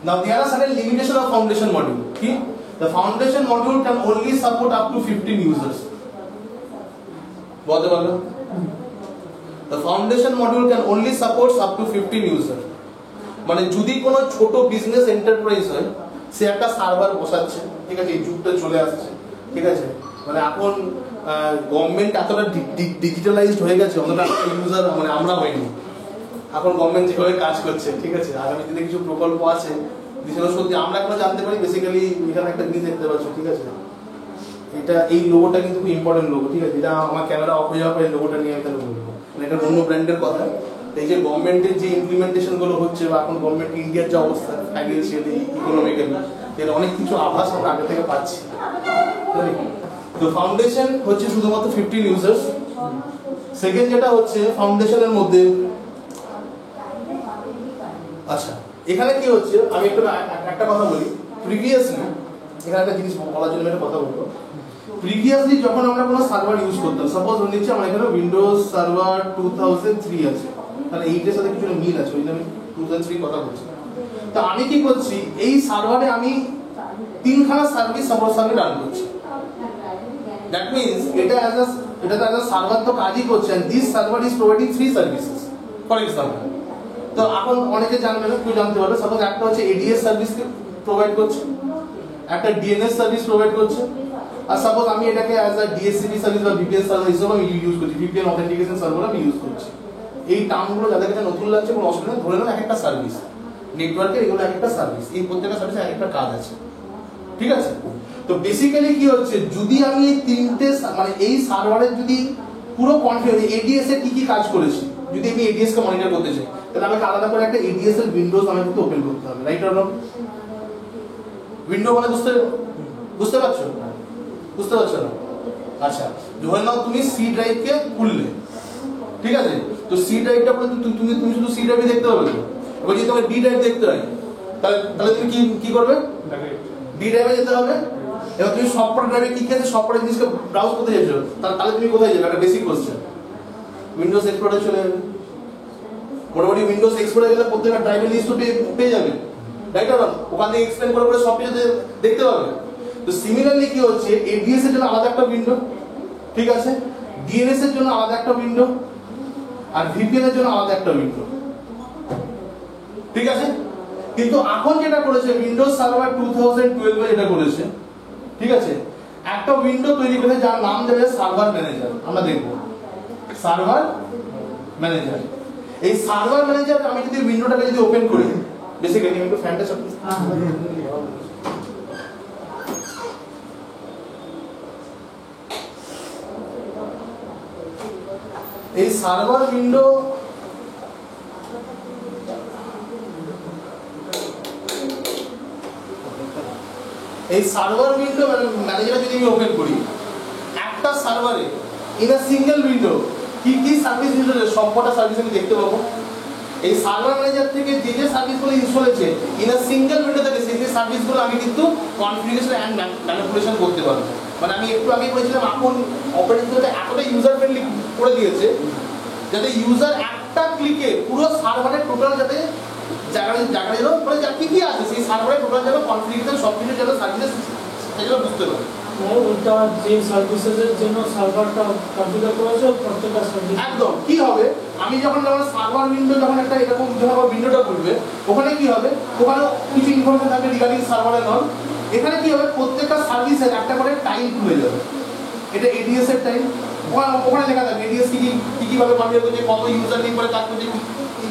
Now there are certain limitation of foundation module. Okay? The foundation module can only support up to 15 users. বলতে পারলো? The foundation module can only support up to 15 users. মানে যদি কোনো ছোট বিজনেস এন্টারপ্রাইজ হয়, সে একটা সার্ভার বসাচ্ছে, ঠিক আছে, এই যুগটা চলে আসছে, ঠিক আছে। মানে এখন গভর্নমেন্ট এতটা ডিজিটালাইজড হয়ে গেছে, অতটা ইউজার মানে আমরা হইনি। এখন গভর্নমেন্ট যেভাবে কাজ করছে, ঠিক আছে, আগামী দিনে কিছু প্রকল্প আছে যেগুলো সত্যি আমরা এখনো জানতে পারি। বেসিক্যালি এখানে একটা জিনিস দেখতে পাচ্ছ, ঠিক আছে, এটা এই লোগোটা কিন্তু খুব ইম্পর্টেন্ট লোগো, ঠিক আছে। এটা আমার ক্যামেরা অফ হয়ে যাওয়ার পরে লোগোটা নিয়ে আমি তাহলে বলবো, মানে এটা অন্য ব্র্যান্ডের কথা। এই যে গভর্নমেন্টের যে ইমপ্লিমেন্টেশন গুলো হচ্ছে, বা এখন গভর্নমেন্ট ইন্ডিয়ার যে অবস্থা ফাইন্যান্সিয়ালি, ইকোনমিক্যালি, এর অনেক কিছু আভাস আমরা আগে থেকে পাচ্ছি। তো ফাউন্ডেশন হচ্ছে শুধুমাত্র 15 ইউজার্স। সেকেন্ড যেটা হচ্ছে ফাউন্ডেশনের মধ্যে, আচ্ছা এখানে কি হচ্ছে, আমি একটা কথা বলি। প্রিভিয়াসলি এখানে একটা জিনিস বলার জন্য একটা কথা বলবো। প্রিভিয়াসলি যখন আমরা কোনো সার্ভার ইউজ করতাম, সাপোজ ধরে নিচ্ছি আমার এখানে উইন্ডোজ সার্ভার 2003 আছে, তাহলে 8 এর সাথে কিছু মিল আছে, ওই জন্য আমি 2003 কথা বলছি। তো আমি কি করছি, এই সার্ভারে আমি 3খানা সার্ভিস আমার সামনে রান করছি। দ্যাট মিন্স এটা অ্যাজ আ সার্ভার তো কাজই করছে, and this server is providing 3 services for example. তো এখন অনেকে জানবে না, কেউ জানতে পারবে। সাপোজ একটা হচ্ছে এডিএস সার্ভিস প্রোভাইড করছে, একটা ডিএনএস সার্ভিস প্রোভাইড করছে, আর সাপোজ আমি এটাকে অ্যাজ আ ডিএসসিপি সার্ভিস বা ভিপিএন সার্ভিস হিসেবে আমি ইউজ করছি, ভিপিএন অথেন্টিকেশন সার্ভার আমি ইউজ করছি। এই টার্মগুলো যাদের কাছে নতুন লাগছে কোনো অসুবিধা, ধরে নাও একটা সার্ভিস নেটওয়ার্কের, এগুলো একটা সার্ভিস, এই প্রত্যেকটা সার্ভিসে একটা কাজ আছে, ঠিক আছে। তো বেসিক্যালি কি হচ্ছে, যদি আমি এই তিনটে মানে এই সার্ভারের যদি পুরো কনফিগার এডিএস এর কি কি কাজ করেছি, যদি আমি এডিএস কে মনিটর করতে চাই, তাহলে আমাকে আলাদা করে একটা এডিএস এর উইন্ডোজ আমাকে কিন্তু ওপেন করতে হবে, রাইট অর রং? উইন্ডো মানে বুঝতে পারছো না? আচ্ছা, ধরে নাও তুমি সি ড্রাইভ কে খুললে, ঠিক আছে। তো সি ড্রাইভটা পরে তুমি শুধু সি ড্রাইভই দেখতে পাবে তো। এবার যদি তোমাকে ডি ড্রাইভ দেখতে হয়, তাহলে তুমি কি করবে? ডি ড্রাইভে যেতে হবে। এবার তুমি সফটওয়্যার ড্রাইভে কি আছে সফটওয়্যার জিনিসকে ব্রাউজ করতে চাইছো, তাহলে তুমি কোথায় যাবে? একটা বেসিক কোশ্চেন, উইন্ডোজ এক্সপ্লোরে চলে যাবে। মোটামুটি উইন্ডোজ এক্সপ্লোরে গেলে প্রত্যেকটা ড্রাইভের লিস্ট পেয়ে যাবে, রাইট? না ওখান থেকে এক্সপ্লেন করে করে সব কিছু দেখতে পাবে। তো সিমিলারলি কি হচ্ছে, এডিএস এর জন্য আলাদা একটা উইন্ডো, ঠিক আছে, ডিএনএস এর জন্য আলাদা একটা উইন্ডো, আর ভিপিএন এর জন্য আলাদা একটা উইন্ডো, ঠিক আছে। কিন্তু এখন যেটা করেছে উইন্ডোজ সার্ভার 2012 এ এটা করেছে, ঠিক আছে, একটা উইন্ডো তৈরি করে যার নাম দেবে সার্ভার ম্যানেজার। আমরা দেখব সার্ভার ম্যানেজার। এই সার্ভার ম্যানেজার আমি যদি উইন্ডোটাকে যদি ওপেন করি, বেসিক্যালি আমি একটু ফ্যানটা চাপ, এই সার্ভার উইন্ডো এই সার্ভার উইন্ডো ম্যানেজার যদি আমি ওপেন করি, একটা সার্ভারে ইন আ সিঙ্গেল উইন্ডো কি কি সার্ভিস ইনস্টল আছে সবকটা সার্ভিস আমি দেখতে পাবো। এই সার্ভার ম্যানেজার থেকে যে যে সার্ভিসগুলো ইনস্টল হয়েছে ইন আ সিঙ্গেল উইন্ডো থেকে সেই যে সার্ভিসগুলো আমি কিন্তু কনফিগারেশন এন্ড ম্যানিপুলেশন করতে পারবো। মানে আমি একটু আগে বলেছিলাম এখন অপারেটিং সিস্টেমটা এতটা ইউজার ফ্রেন্ডলি করে দিয়েছে যাতে ইউজার একটা ক্লিকে পুরো সার্ভারের টোটাল যাতে জায়গা যেন মানে যা কি কি আছে সেই সার্ভারের টোটাল যেন কনফিগারেশন সবকিছু যেন সার্ভিসেস সেগুলো বুঝতে পারে। ওইটা যে সার্ভিসেসের জন্য সার্ভারটা কনফিগার করেছে প্রত্যেকটা সার্ভিস একদম কি হবে, আমি যখন আমার সার্ভার উইন্ডো যখন একটা এরকম যখন উইন্ডোটা খুলবে ওখানে কি হবে, ওখানে কিছু ইনফরমেশন থাকবে রিগার্ডিং সার্ভারের নন। এখানে কি হবে, প্রত্যেকটা সার্ভিসের একটা করে টাইম খুলে যাবে। এটা এডিএস এর টাইম, ওখানে লেখা থাকবে এডিএস কি ভাবে কনফিগার করছে, কত ইউজার নেম করে কাজ করছে,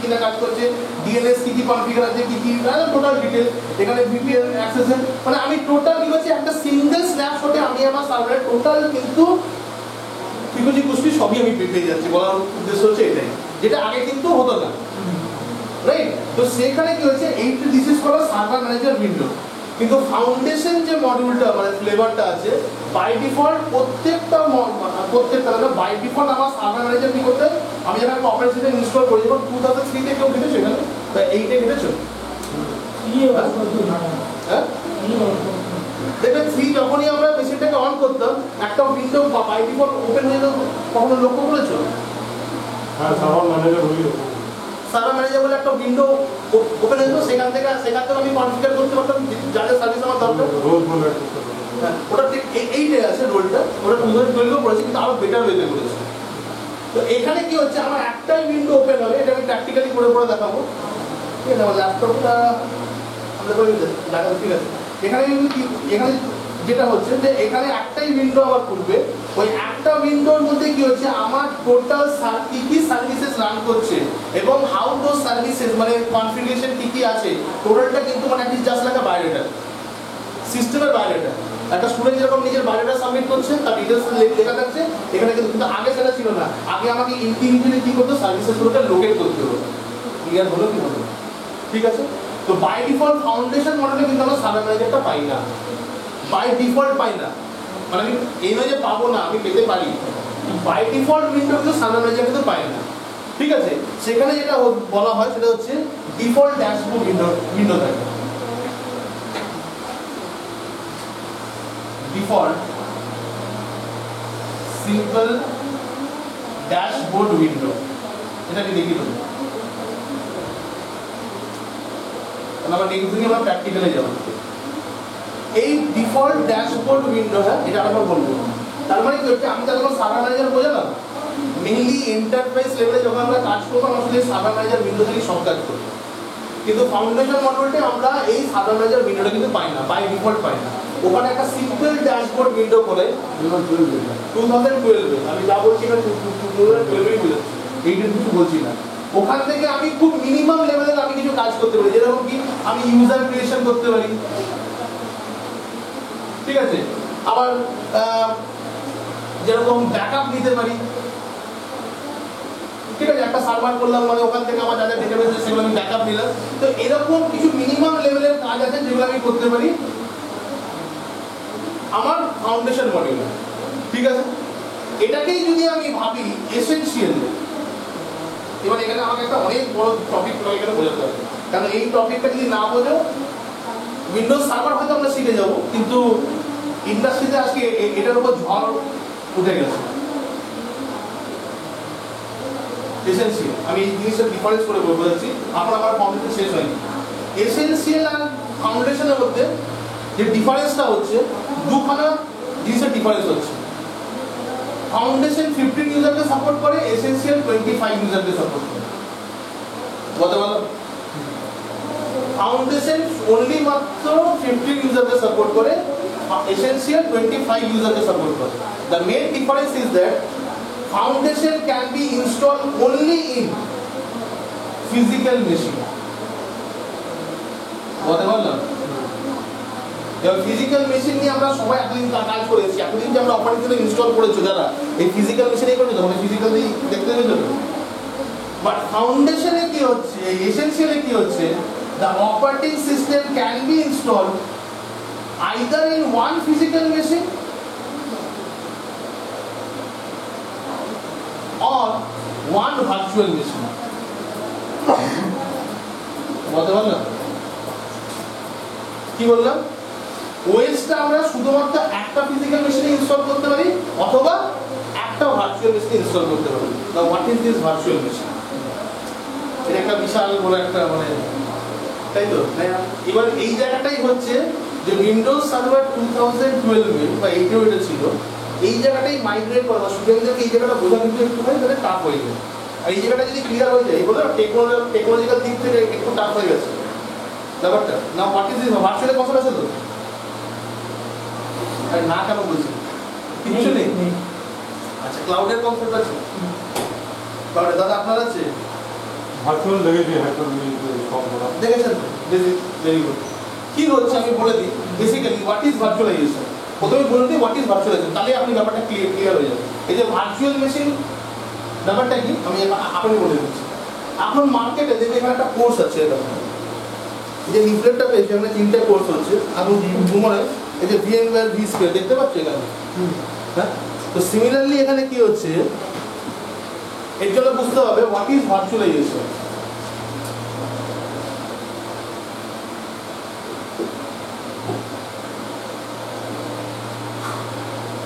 কি না কাজ করছে, ডিএনএস কি কনফিগার আছে, কি টোটাল ডিটেইলস। এখানে ভিপিএন অ্যাক্সেস, মানে আমি টোটাল কি করছি একটা সিঙ্গেল স্ন্যাপশটে আমি আমার সার্ভারের টোটাল কিন্তু ফ্রিকোয়েন্সি কুস্টি সবই আমি পেয়ে যাচ্ছি। বলার উদ্দেশ্য হচ্ছে এটাই, যেটা আগে কিন্তু হতো না, রাইট? তো সেখানে কি হচ্ছে, এইটা this is called server manager window. কিন্তু ফাউন্ডেশন যে মডিউলটা মানে ফ্লেভারটা আছে বাই ডিফল্ট প্রত্যেকটা মানে বাই ডিফল্ট আমার সার্ভার ম্যানেজার কি করতে, আমি যখন একটা অপারেটিং সিস্টেম ইনস্টল করি, যখন 2003 তে কেউ ঘটেছে এখানে বা 8 এ ঘটেছে, হ্যাঁ দেখবেন 3 যখনই আমরা মেশিনটাকে অন করতাম একটা উইন্ডো বাই ডিফল্ট ওপেন হয়ে যেত, কখনো লক্ষ্য করেছো? হ্যাঁ, সার্ভার ম্যানেজার হইল, সার্ভার ম্যানেজার বলে একটা উইন্ডো ওপেন হয়ে যেত, সেখান থেকে আমি কনফিগার করতে পারতাম যা যা সার্ভিস আমার দরকার। রোল বলে ওটা ঠিক এইটাই আছে রোলটা, ওটা 2012 করেছে কিন্তু আরো বেটার ওয়েতে করেছে। তো এখানে কি হচ্ছে, আমার একটাই উইন্ডো ওপেন হবে, এটা আমি প্র্যাকটিক্যালি করে করে দেখাবো, ঠিক আছে? আমার ল্যাপটপটা আমরা করে দেখাবো, ঠিক আছে? এখানে যেটা হচ্ছে যে এখানে একটাই উইন্ডো আবার খুলবে, ওই একটা উইন্ডোর মধ্যে কি হচ্ছে আমার টোটাল কি কি সার্ভিসেস রান করছে এবং হাউ দোজ সার্ভিসেস মানে কনফিগারেশন কি কি আছে টোটালটা কিন্তু মানে জাস্ট লাইক আ বায়োডাটা, সিস্টেমের বায়োডাটা। একটা স্টুডেন্ট যেরকম নিজের বায়োডাটা সাবমিট করছে তার ডিটেলস লেখা থাকছে এখানে, কিন্তু আগে সেটা ছিল না। আগে আমাকে ইন্ডিভিজুয়ালি কি করতে সার্ভিসেসগুলোকে লোকেট করতে হতো। ক্লিয়ার হলো কি হলো? ঠিক আছে। তো বাই ডিফল্ট ফাউন্ডেশন মডেলে কিন্তু আমরা সার্ভার ম্যানেজারটা পাই না, বাই ডিফল্ট পাই না, মানে আমি এই নয় যে পাবো না, আমি পেতে পারি। বাই ডিফল্ট উইন্ডো কিন্তু সার্ভার ম্যানেজার কিন্তু পাই না, ঠিক আছে? সেখানে যেটা বলা হয় সেটা হচ্ছে ডিফল্ট ড্যাশবোর্ড উইন্ডো থাকে, ডিফল্ট সিম্পল ড্যাশবোর্ড উইন্ডো। এটা আমি দেখি দেবো, আমরা নেক্সট দিনে আমরা প্র্যাকটিক্যালে যাব। এই ডিফল্ট ড্যাশবোর্ড উইন্ডো, হ্যাঁ এটা আবার বলবো। তার মানে কি হচ্ছে, আমি যখন সার্ভার ম্যানেজার বোঝালাম, মেইনলি এন্টারপ্রাইজ লেভেলে যখন আমরা কাজ করবো আমরা শুধু সার্ভার ম্যানেজার উইন্ডো থেকে সব কাজ করি। কিন্তু ফাউন্ডেশন মডিউলটা আমরা এই সার্ভার ম্যানেজার উইন্ডোটা কিন্তু পাই না, বাই ডিফল্ট পাই না। ওখানে একটা সিম্পল ড্যাশবোর্ড উইন্ডো করে 2012 আমি যা বলছি না 2012 বুঝাচ্ছি, এইটা কিছু বলছি না। ওখান থেকে আমি খুব মিনিমাম লেভেলের আমি কিছু কাজ করতে পারি, যেরকম কি আমি ইউজার ক্রিয়েশন করতে পারি, ঠিক আছে? আবার যেরকম ব্যাকআপ নিতে পারি, ঠিক আছে? একটা সার্ভার করলাম মানে ওখান থেকে আমার যাদের ডেটাবেস আছে সেগুলো আমি ব্যাকআপ নিলাম। তো এরকম কিছু মিনিমাম লেভেলের কাজ আছে যেগুলো আমি করতে পারি আমার ফাউন্ডেশন মডিউলে, ঠিক আছে? এটাকেই যদি আমি ভাবি এসেনশিয়াল, এবার এখানে আমাকে একটা অনেক বড় টপিক এখানে বোঝাতে হবে, কারণ এই টপিকটা যদি না বোঝো উইন্ডোজ সার্ভার হয়তো আমরা শিখে যাব, কিন্তু ইন্ডাস্ট্রিতে আজকে এটার উপর ঝড় উঠে গেছে। এসেনশিয়াল, আমি এই জিনিসটা ডিফারেন্স করে বোঝাচ্ছি, আপনার আমার কমপ্লিট শেষ হয়নি। এসেনশিয়াল আর ফাউন্ডেশনের মধ্যে যে ডিফারেন্সটা হচ্ছে, দুখানা জিনিসের ডিফারেন্স হচ্ছে। ফাউন্ডেশন 15 ইউজারকে সাপোর্ট করে, এসেনশিয়াল 25 ইউজারকে সাপোর্ট করে। বলতে পারো ফাউন্ডেশন অনলি মাত্র 15 ইউজারকে সাপোর্ট করে, এসেনশিয়াল 25 ইউজারকে সাপোর্ট করে। The main difference is that foundation can be installed only in physical machine. বলতে পারলাম? এবার ফিজিক্যাল মেশিন নিয়ে আমরা সবাই এতদিন কাজ করেছি, এতদিন যে আমরা অপারেটিং সিস্টেম ইনস্টল করেছি যারা, এই ফিজিক্যাল মেশিনেই করেছি, তখন ফিজিক্যালি দেখতে পেয়েছো। বাট ফাউন্ডেশনে কি হচ্ছে, এসেনশিয়ালে কি হচ্ছে, the operating system can be installed either in one physical machine or one virtual machine. বলতে পারলাম? কি বললাম? ওএসটা আমরা শুধুমাত্র একটা ফিজিক্যাল মেশিনে ইনস্টল করতে পারি অথবা একটা ভার্চুয়াল মেশিনে ইনস্টল করতে পারি। Now what is this virtual machine? এটা একটা বিশাল বড় একটা মানে, তাই তো? এবার এই জায়গাটাই হচ্ছে যে উইন্ডোজ সার্ভার 2012 বা 8 এটা ছিল, এই জায়গাটাই মাইগ্রেট করা, স্টুডেন্টদেরকে এই জায়গাটা বোঝা কিন্তু একটুখানি তাহলে টাফ হয়ে যায়। আর এই জায়গাটা যদি ক্লিয়ার হয়ে যায়, বলে টেকনোলজিক্যাল দিক থেকে একটু টাফ হয়ে গেছে ব্যাপারটা। না হোয়াট ইজ দিস ভার্চুয়ালের কনসেপ্ট আছে তো? আরে না কেন বলছি? কিছু নেই। আচ্ছা, ক্লাউডের কনসেপ্ট আছে? ক্লাউডে দাদা আপনার আছে? ভার্চুয়াল দেখেছি, দেখেছেন তো? Very good. কি হচ্ছে আমি বলে দিই। বেসিক্যালি হোয়াট ইজ ভার্চুয়ালাইজেশন, প্রথমে বলে দিই হোয়াট ইজ ভার্চুয়ালাইজেশন, তাহলে আপনি ব্যাপারটা ক্লিয়ার হয়ে যাবে। এই যে ভার্চুয়াল মেশিন ব্যাপারটা কি আমি আপনি বলে দিচ্ছি। এখন মার্কেটে দেখবে এখানে একটা কোর্স আছে, এটা যে লিফলেটটা পেয়েছে, এখানে 3টে কোর্স হচ্ছে। এখন ঘুমোরে এই যে VMware vSphere দেখতে পাচ্ছ এখানে, হ্যাঁ? তো সিমিলারলি এখানে কি হচ্ছে, এর জন্য বুঝতে হবে হোয়াট ইজ ভার্চুয়ালাইজেশন।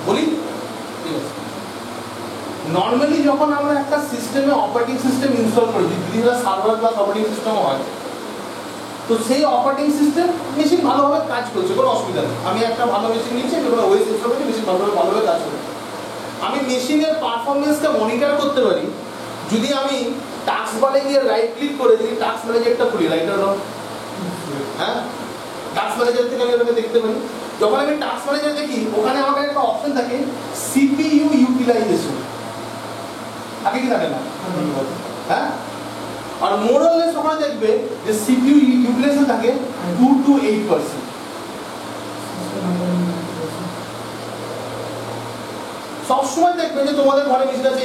বলি, নর্মালি যখন আমরা একটা সিস্টেমে অপারেটিং সিস্টেম ইনস্টল করি, যদি সেটা সার্ভার প্লাস অপারেটিং সিস্টেমও হয়, তো সেই অপারেটিং সিস্টেম মেশিন ভালোভাবে কাজ করছে, কোনো অসুবিধা নেই। আমি একটা ভালো মেশিন নিচ্ছি, যেগুলো ওয়েস ইনস্টল করছি, মেশিন ভালোভাবে কাজ করে। আমি মেশিনের পারফরমেন্সকে মনিটর করতে পারি যদি আমি টাস্ক বারে গিয়ে রাইট ক্লিক করে যদি টাস্ক ম্যানেজারটা খুলি, রাইটার, হ্যাঁ, টাস্ক ম্যানেজার থেকে আমি ওটাকে দেখতে পারি। যখন আমি টাস্ক ম্যানেজার দেখি, ওখানে আমার একটা অপশন থাকে CPU ইউটিলাইজেশন, থাকে কি থাকে না? হ্যাঁ, আর মোরলেস ওখানে দেখবে যে CPU ইউটিলাইজেশন থাকে 2 to 8%। সবসময় দেখবে যে তোমাদের ঘরে মেশিন আছে,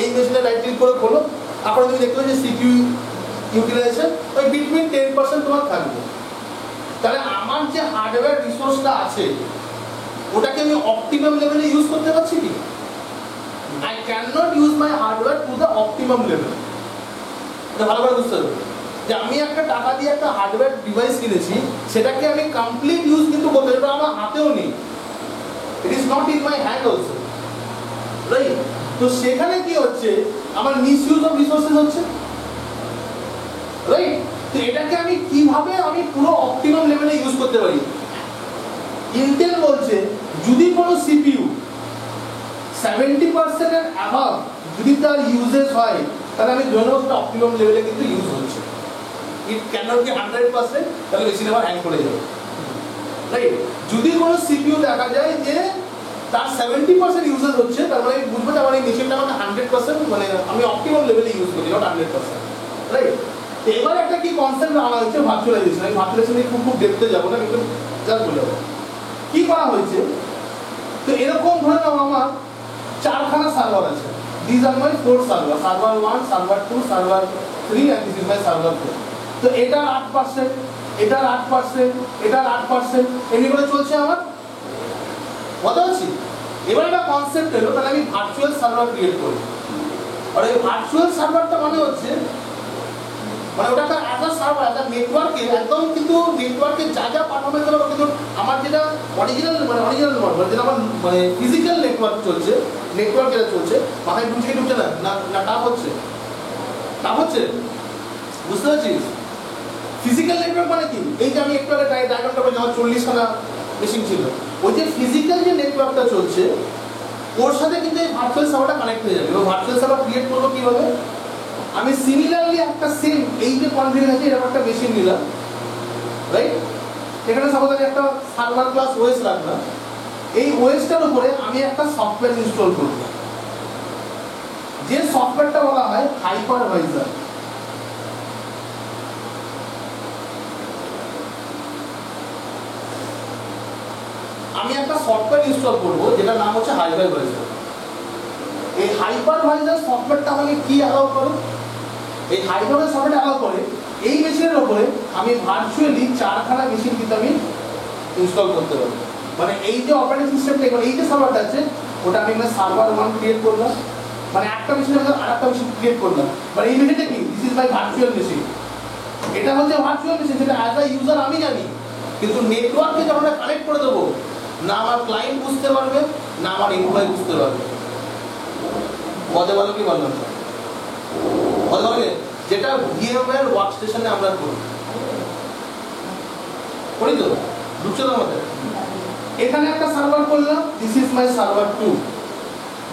এই মেশিনে রাইট ক্লিক করে খোলো, তারপরে তুমি দেখবে যে CPU ইউটিলাইজেশন ওই বিটুইন 10% তোমার থাকবে। তাহলে আমার যে হার্ডওয়্যার রিসোর্সটা আছে, ওটাকে আমি অপটিমাম লেভেলে ইউজ করতে পারছি কি? I cannot use my hardware to the optimum level. এটা ভালো করে বুঝতে হবে যে আমি একটা টাকা দিয়ে একটা হার্ডওয়্যার ডিভাইস কিনেছি, সেটাকে আমি কমপ্লিট ইউজ কিন্তু করতে পারি, এটা আমার হাতেও নেই, it is not in my hand also, right? তো সেখানে কি হচ্ছে, আমার মিসইউজ অফ রিসোর্সেস হচ্ছে, রাইট? তো এটাকে আমি কিভাবে আমি পুরো অপটিমাম লেভেলে ইউজ করতে পারি? ইন্টেল বলছে যদি কোনো CPU 70% এর অ্যাবাভ যদি তার ইউজেস হয়, তাহলে আমি ধরে নেব সেটা অপটিমাম লেভেলে কিন্তু ইউজ হচ্ছে। ইট ক্যানট বি 100%, তাহলে মেশিন আবার হ্যাং করে যাবে, রাইট? যদি কোনো CPU দেখা যায় যে তার 70% ইউজেস হচ্ছে, তার মানে বুঝবো যে আমার এই মেশিনটা আমাকে 100% মানে আমি অপটিমাম লেভেলে ইউজ করি, নট 100%, রাইট? এবার একটা কি কনসেপ্ট আনা হচ্ছে ভার্চুয়ালাইজেশন। আমি ভার্চুয়ালাইজেশন নিয়ে খুব দেখতে যাবো না, কিন্তু জাস্ট বলে দেবো কি করা হয়েছে। তো এরকম ধরে নাও আমার 4খানা সার্ভার আছে, this are my 4 server, server 1, server 2, server 3 and this is my server 4। তো এটার 8%, এটার 8%, এটার 8%, এমনি করে চলছে আমার, বুঝতে পারছি? এবার একটা কনসেপ্ট এলো, তাহলে আমি ভার্চুয়াল সার্ভার ক্রিয়েট করি। আর এই ভার্চুয়াল সার্ভারটা মানে হচ্ছে মানে ওটা একটা as a server, as a নেটওয়ার্কে একদম, কিন্তু নেটওয়ার্কে যা যা পারফরমেন্স হবে, কিন্তু আমার যেটা অরিজিনাল মানে যেটা আমার মানে ফিজিক্যাল নেটওয়ার্ক চলছে, নেটওয়ার্ক যেটা চলছে, মাথায় ঢুকছে কি ঢুকছে না টাফ হচ্ছে, বুঝতে পারছিস? ফিজিক্যাল নেটওয়ার্ক মানে কি? এই যে আমি একটু আগে ডায়াগ্রামটা বলছি, আমার 40খানা মেশিন ছিল, ওই যে ফিজিক্যাল যে নেটওয়ার্কটা চলছে ওর সাথে কিন্তু এই ভার্চুয়াল সার্ভারটা কানেক্ট হয়ে যাবে। এবং ভার্চুয়াল সার্ভার ক্রিয়েট করবো কিভাবে? আমি সিমিলারলি একটা সেম এই যে কনফিগারেশন আছে এরকম একটা মেশিন নিলাম, রাইট? এখানে সাপোজ আমি একটা সার্ভার ক্লাস ওএস রাখলাম, এই ওএসটার উপরে আমি একটা সফটওয়্যার ইনস্টল করব, যে সফটওয়্যারটা বলা হয় হাইপারভাইজার। আমি একটা সফটওয়্যার ইনস্টল করব যেটার নাম হচ্ছে হাইপারভাইজার। এই হাইপারভাইজার সফটওয়্যারটা আমাকে কি অ্যালাউ করে? এই হাইপারভাইজার সফটওয়্যারটা অ্যালাউ করে এই মেশিনের উপরে আমি ভার্চুয়ালি 4খানা মেশিন কিন্তু আমি ইনস্টল করতে পারবো। মানে এই যে অপারেটিং সিস্টেমটা, এই যে সার্ভারটা আছে ওটা আমি এখানে সার্ভার 1 ক্রিয়েট করলাম, মানে একটা মেশিনের মধ্যে আরেকটা মেশিন ক্রিয়েট করলাম। মানে এই মেশিনটা কি? This is my virtual machine. এটা হচ্ছে ভার্চুয়াল মেশিন, যেটা অ্যাজ আ ইউজার আমি জানি, কিন্তু নেটওয়ার্কে যখন আমরা কানেক্ট করে দেবো, না আমার ক্লায়েন্ট বুঝতে পারবে, না আমার এমপ্লয়ি বুঝতে পারবে। বলতে বলো কি বললাম? বলতে পারবে যেটা VMware ওয়ার্কস্টেশনে আমরা করি তো, ঢুকছে তো আমাদের। এখানে একটা সার্ভার করলাম, this is my server 2,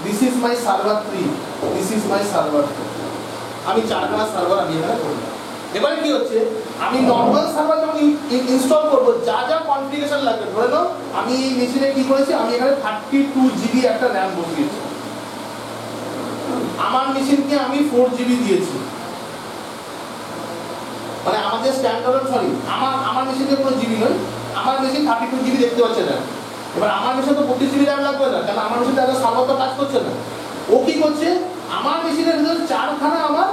this is my server 3, this is my server 4। আমি 4খানা সার্ভার আমি এখানে করলাম। এবারে কি হচ্ছে, আমি নর্মাল সার্ভার যখন ইনস্টল করবো, যা যা কনফিগারেশন লাগবে, ধরে নাও আমি এই মেশিনে কি করেছি, আমি এখানে 32 GB একটা র্যাম বসিয়েছি, আমার মেশিনকে আমি 4 GB দিয়েছি। মানে আমাদের স্ট্যান্ডার্ড, সরি আমার মেশিনে কোনো জিবি নয়, আমার মেশিন 32 GB দেখতে পাচ্ছে না। এবার আমার মেশিনে তো 32 GB র্যাম লাগবে না, কারণ আমার মেশিনে একটা সার্ভার তো কাজ করছে না। ও কি করছে, আমার মেশিনের ভিতরে 4খানা আমার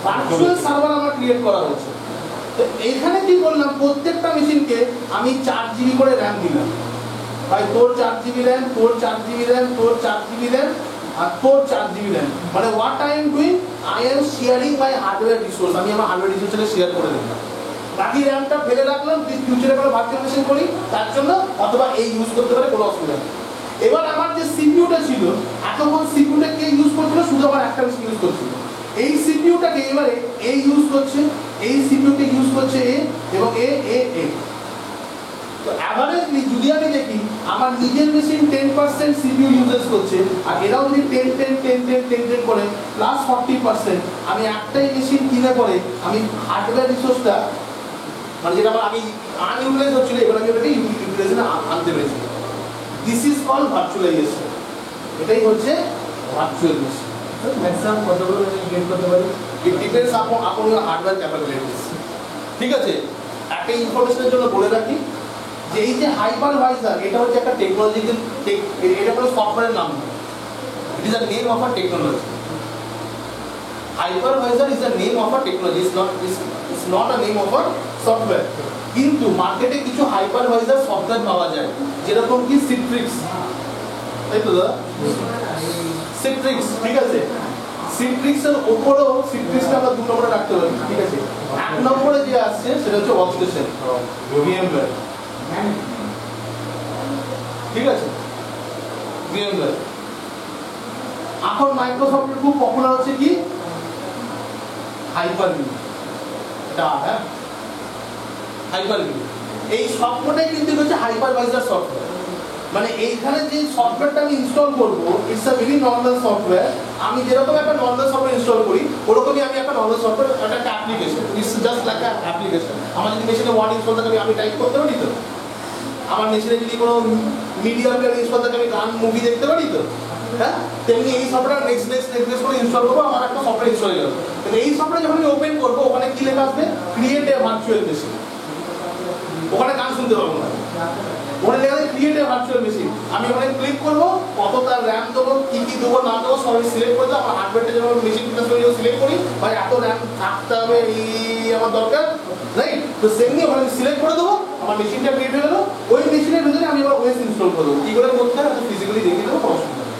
ভার্চুয়াল সার্ভার আমার ক্রিয়েট করা হয়েছে। তো এইখানে কি করলাম, প্রত্যেকটা মেশিনকে আমি 4 GB করে র্যাম দিলাম। ভাই তোর 4 GB র্যাম, তোর 4 GB র্যাম, তোর 4 GB র্যাম, আর তোর 4 GB র্যাম। মানে what I am doing, I am sharing my hardware resource. আমি আমার হার্ডওয়্যার রিসোর্সটাকে শেয়ার করে দিলাম। বাকি র্যামটা ফেলে রাখলাম, ফিউচারে কোনো ভার্চুয়াল মেশিন করি তার জন্য, অথবা এই ইউজ করতে পারে, কোনো অসুবিধা নেই। এবার আমার যে সিপিইউটা ছিল, এতক্ষণ সিপিইউটা কে ইউজ করছিল? শুধু আমার একটা মেশিন ইউজ করছিল। এই সিপিইউটাকে এবারে এ ইউজ করছে, এই সিপিইউকে ইউজ করছে এ, এবং এ। তো অ্যাভারেজলি যদি আমি দেখি, আমার নিজের মেশিন 10% সিপিইউ ইউজেস করছে, আর এরাও যদি 10 করে প্লাস 40%, আমি একটাই মেশিন কিনে পরে আমি হার্ডওয়্যার রিসোর্সটা, মানে যেটা আমার আগে আনইউটিলাইজ হচ্ছিল, এবার আমি ওটাকে ইউটিলাইজেশনে আনতে পেরেছি। This is call virtualisation. এটাই হচ্ছে ভার্চুয়াল মেশিন। ম্যাক্সিমাম কতগুলো মেশিন ক্রিয়েট করতে পারি? It depends upon your hardware capabilities. ঠিক আছে, একটা ইনফরমেশনের জন্য বলে রাখি যে এই যে হাইপারভাইজার, এটা হচ্ছে একটা টেকনোলজিক্যাল, এটা কোনো সফটওয়্যারের নাম নয়, it is a name of a technology. Hypervisor is a name of a technology, it's not a name of a software. কিন্তু মার্কেটে কিছু হাইপারভাইজার সফটওয়্যার পাওয়া যায়, যেরকম কি সিট্রিক্স, তাই তো দাদা? সিট্রিক্স, ঠিক আছে। সিট্রিক্সের ওপরেও, সিট্রিক্সটা আমরা 2 নম্বরে রাখতে পারি, ঠিক আছে। 1 নম্বরে যে আসছে সেটা হচ্ছে ওয়ার্কস্টেশন, VMware, ঠিক আছে, VMware। এখন মাইক্রোসফটের খুব পপুলার হচ্ছে কি, হাইপার-ভি। এটা হ্যাঁ, হাইপার-ভি। এই সবকটাই কিন্তু হচ্ছে হাইপারভাইজার সফটওয়্যার। মানে এইখানে যে সফটওয়্যারটা আমি ইনস্টল করবো, it's a very normal software. আমি যেরকম একটা নর্মাল সফটওয়্যার ইনস্টল করি, ওরকমই আমি একটা নর্মাল সফটওয়্যার, একটা application, it's just like a application. আমার যদি মেশিনে ওয়ার্ড ইনস্টল থাকে আমি টাইপ করতে পারি তো, আমার মেশিনে যদি কোনো মিডিয়া প্লেয়ার ইনস্টল থাকে আমি গান মুভি দেখতে পারি তো, হ্যাঁ। তেমনি এই সফটওয়্যার নেক্সট করে ইনস্টল করবো, আমার একটা সফটওয়্যার ইনস্টল হয়ে গেল। কিন্তু এই সফটওয়্যার যখন আমি ওপেন করবো, ওখানে কি লেখা আসবে, ক্রিয়েট এ ভার্চুয়াল মেশিন। ওখানে গান শুনতে পারবো না, ওখানে লেখা আছে ক্রিয়েট এ ভার্চুয়াল মেশিন। আমি ওখানে ক্লিক করবো, কত তার র্যাম দেবো, কি কি দেবো না দেবো সবাই সিলেক্ট করে দেবো। আমার হার্ডওয়্যারটা যেন মেশিন সিলেক্ট করি, ভাই এত র্যাম থাকতে হবে, এই আমার দরকার, রাইট? তো সেমনি ওখানে সিলেক্ট করে দেবো, আমার মেশিনটা ক্রিয়েট হয়ে গেলো। ওই মেশিনের ভিতরে আমি আবার ওএস ইনস্টল করে দেবো। কি করে করতে হয় ফিজিক্যালি দেখিয়ে দেবো, কোনো অসুবিধা নেই।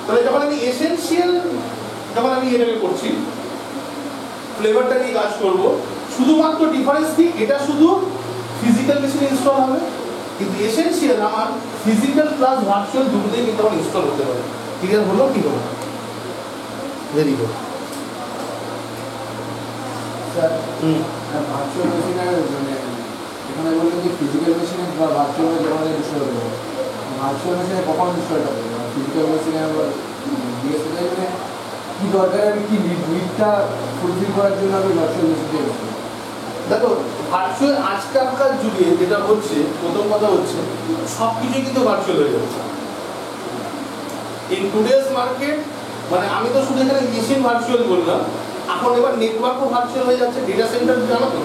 তাহলে যখন আমি এসেনশিয়াল, যখন আমি এটাকে করছি, ফ্লেভারটা নিয়ে কাজ করব। শুধুমাত্র ডিফারেন্স কি, এটা শুধু ফিজিক্যাল মেশিনে ইনস্টল হবে, কিন্তু এসেনশিয়াল আমার ফিজিক্যাল প্লাস ভার্চুয়াল দুটোতেই কিন্তু আমার ইনস্টল হতে পারে। ক্লিয়ার হলো কি হলো? Very good. স্যার ভার্চুয়াল মেশিনে মানে এখানে বললেন যে ফিজিক্যাল মেশিনে বা ভার্চুয়াল যেখানে ইনস্টল করবো, ভার্চুয়াল মেশিনে কখন ইনস্টলটা করবো, ফিজিক্যাল মেশিনে আমরা জিজ্ঞেস করতে মানে কী দরকার, আমি কি নিডটা ফুলফিল করার জন্য আমি ভার্চুয়াল মেশিনটা ইউজ করি? দেখো ভার্চুয়াল আজকালকার যুগে যেটা হচ্ছে, প্রথম কথা হচ্ছে সব কিছু কিন্তু ভার্চুয়াল হয়ে যাচ্ছে ইন টুডেজ মার্কেট। মানে আমি তো শুধু এখানে মেশিন ভার্চুয়াল বললাম, এখন এবার নেটওয়ার্কও ভার্চুয়াল হয়ে যাচ্ছে। ডেটা সেন্টার জানো তো,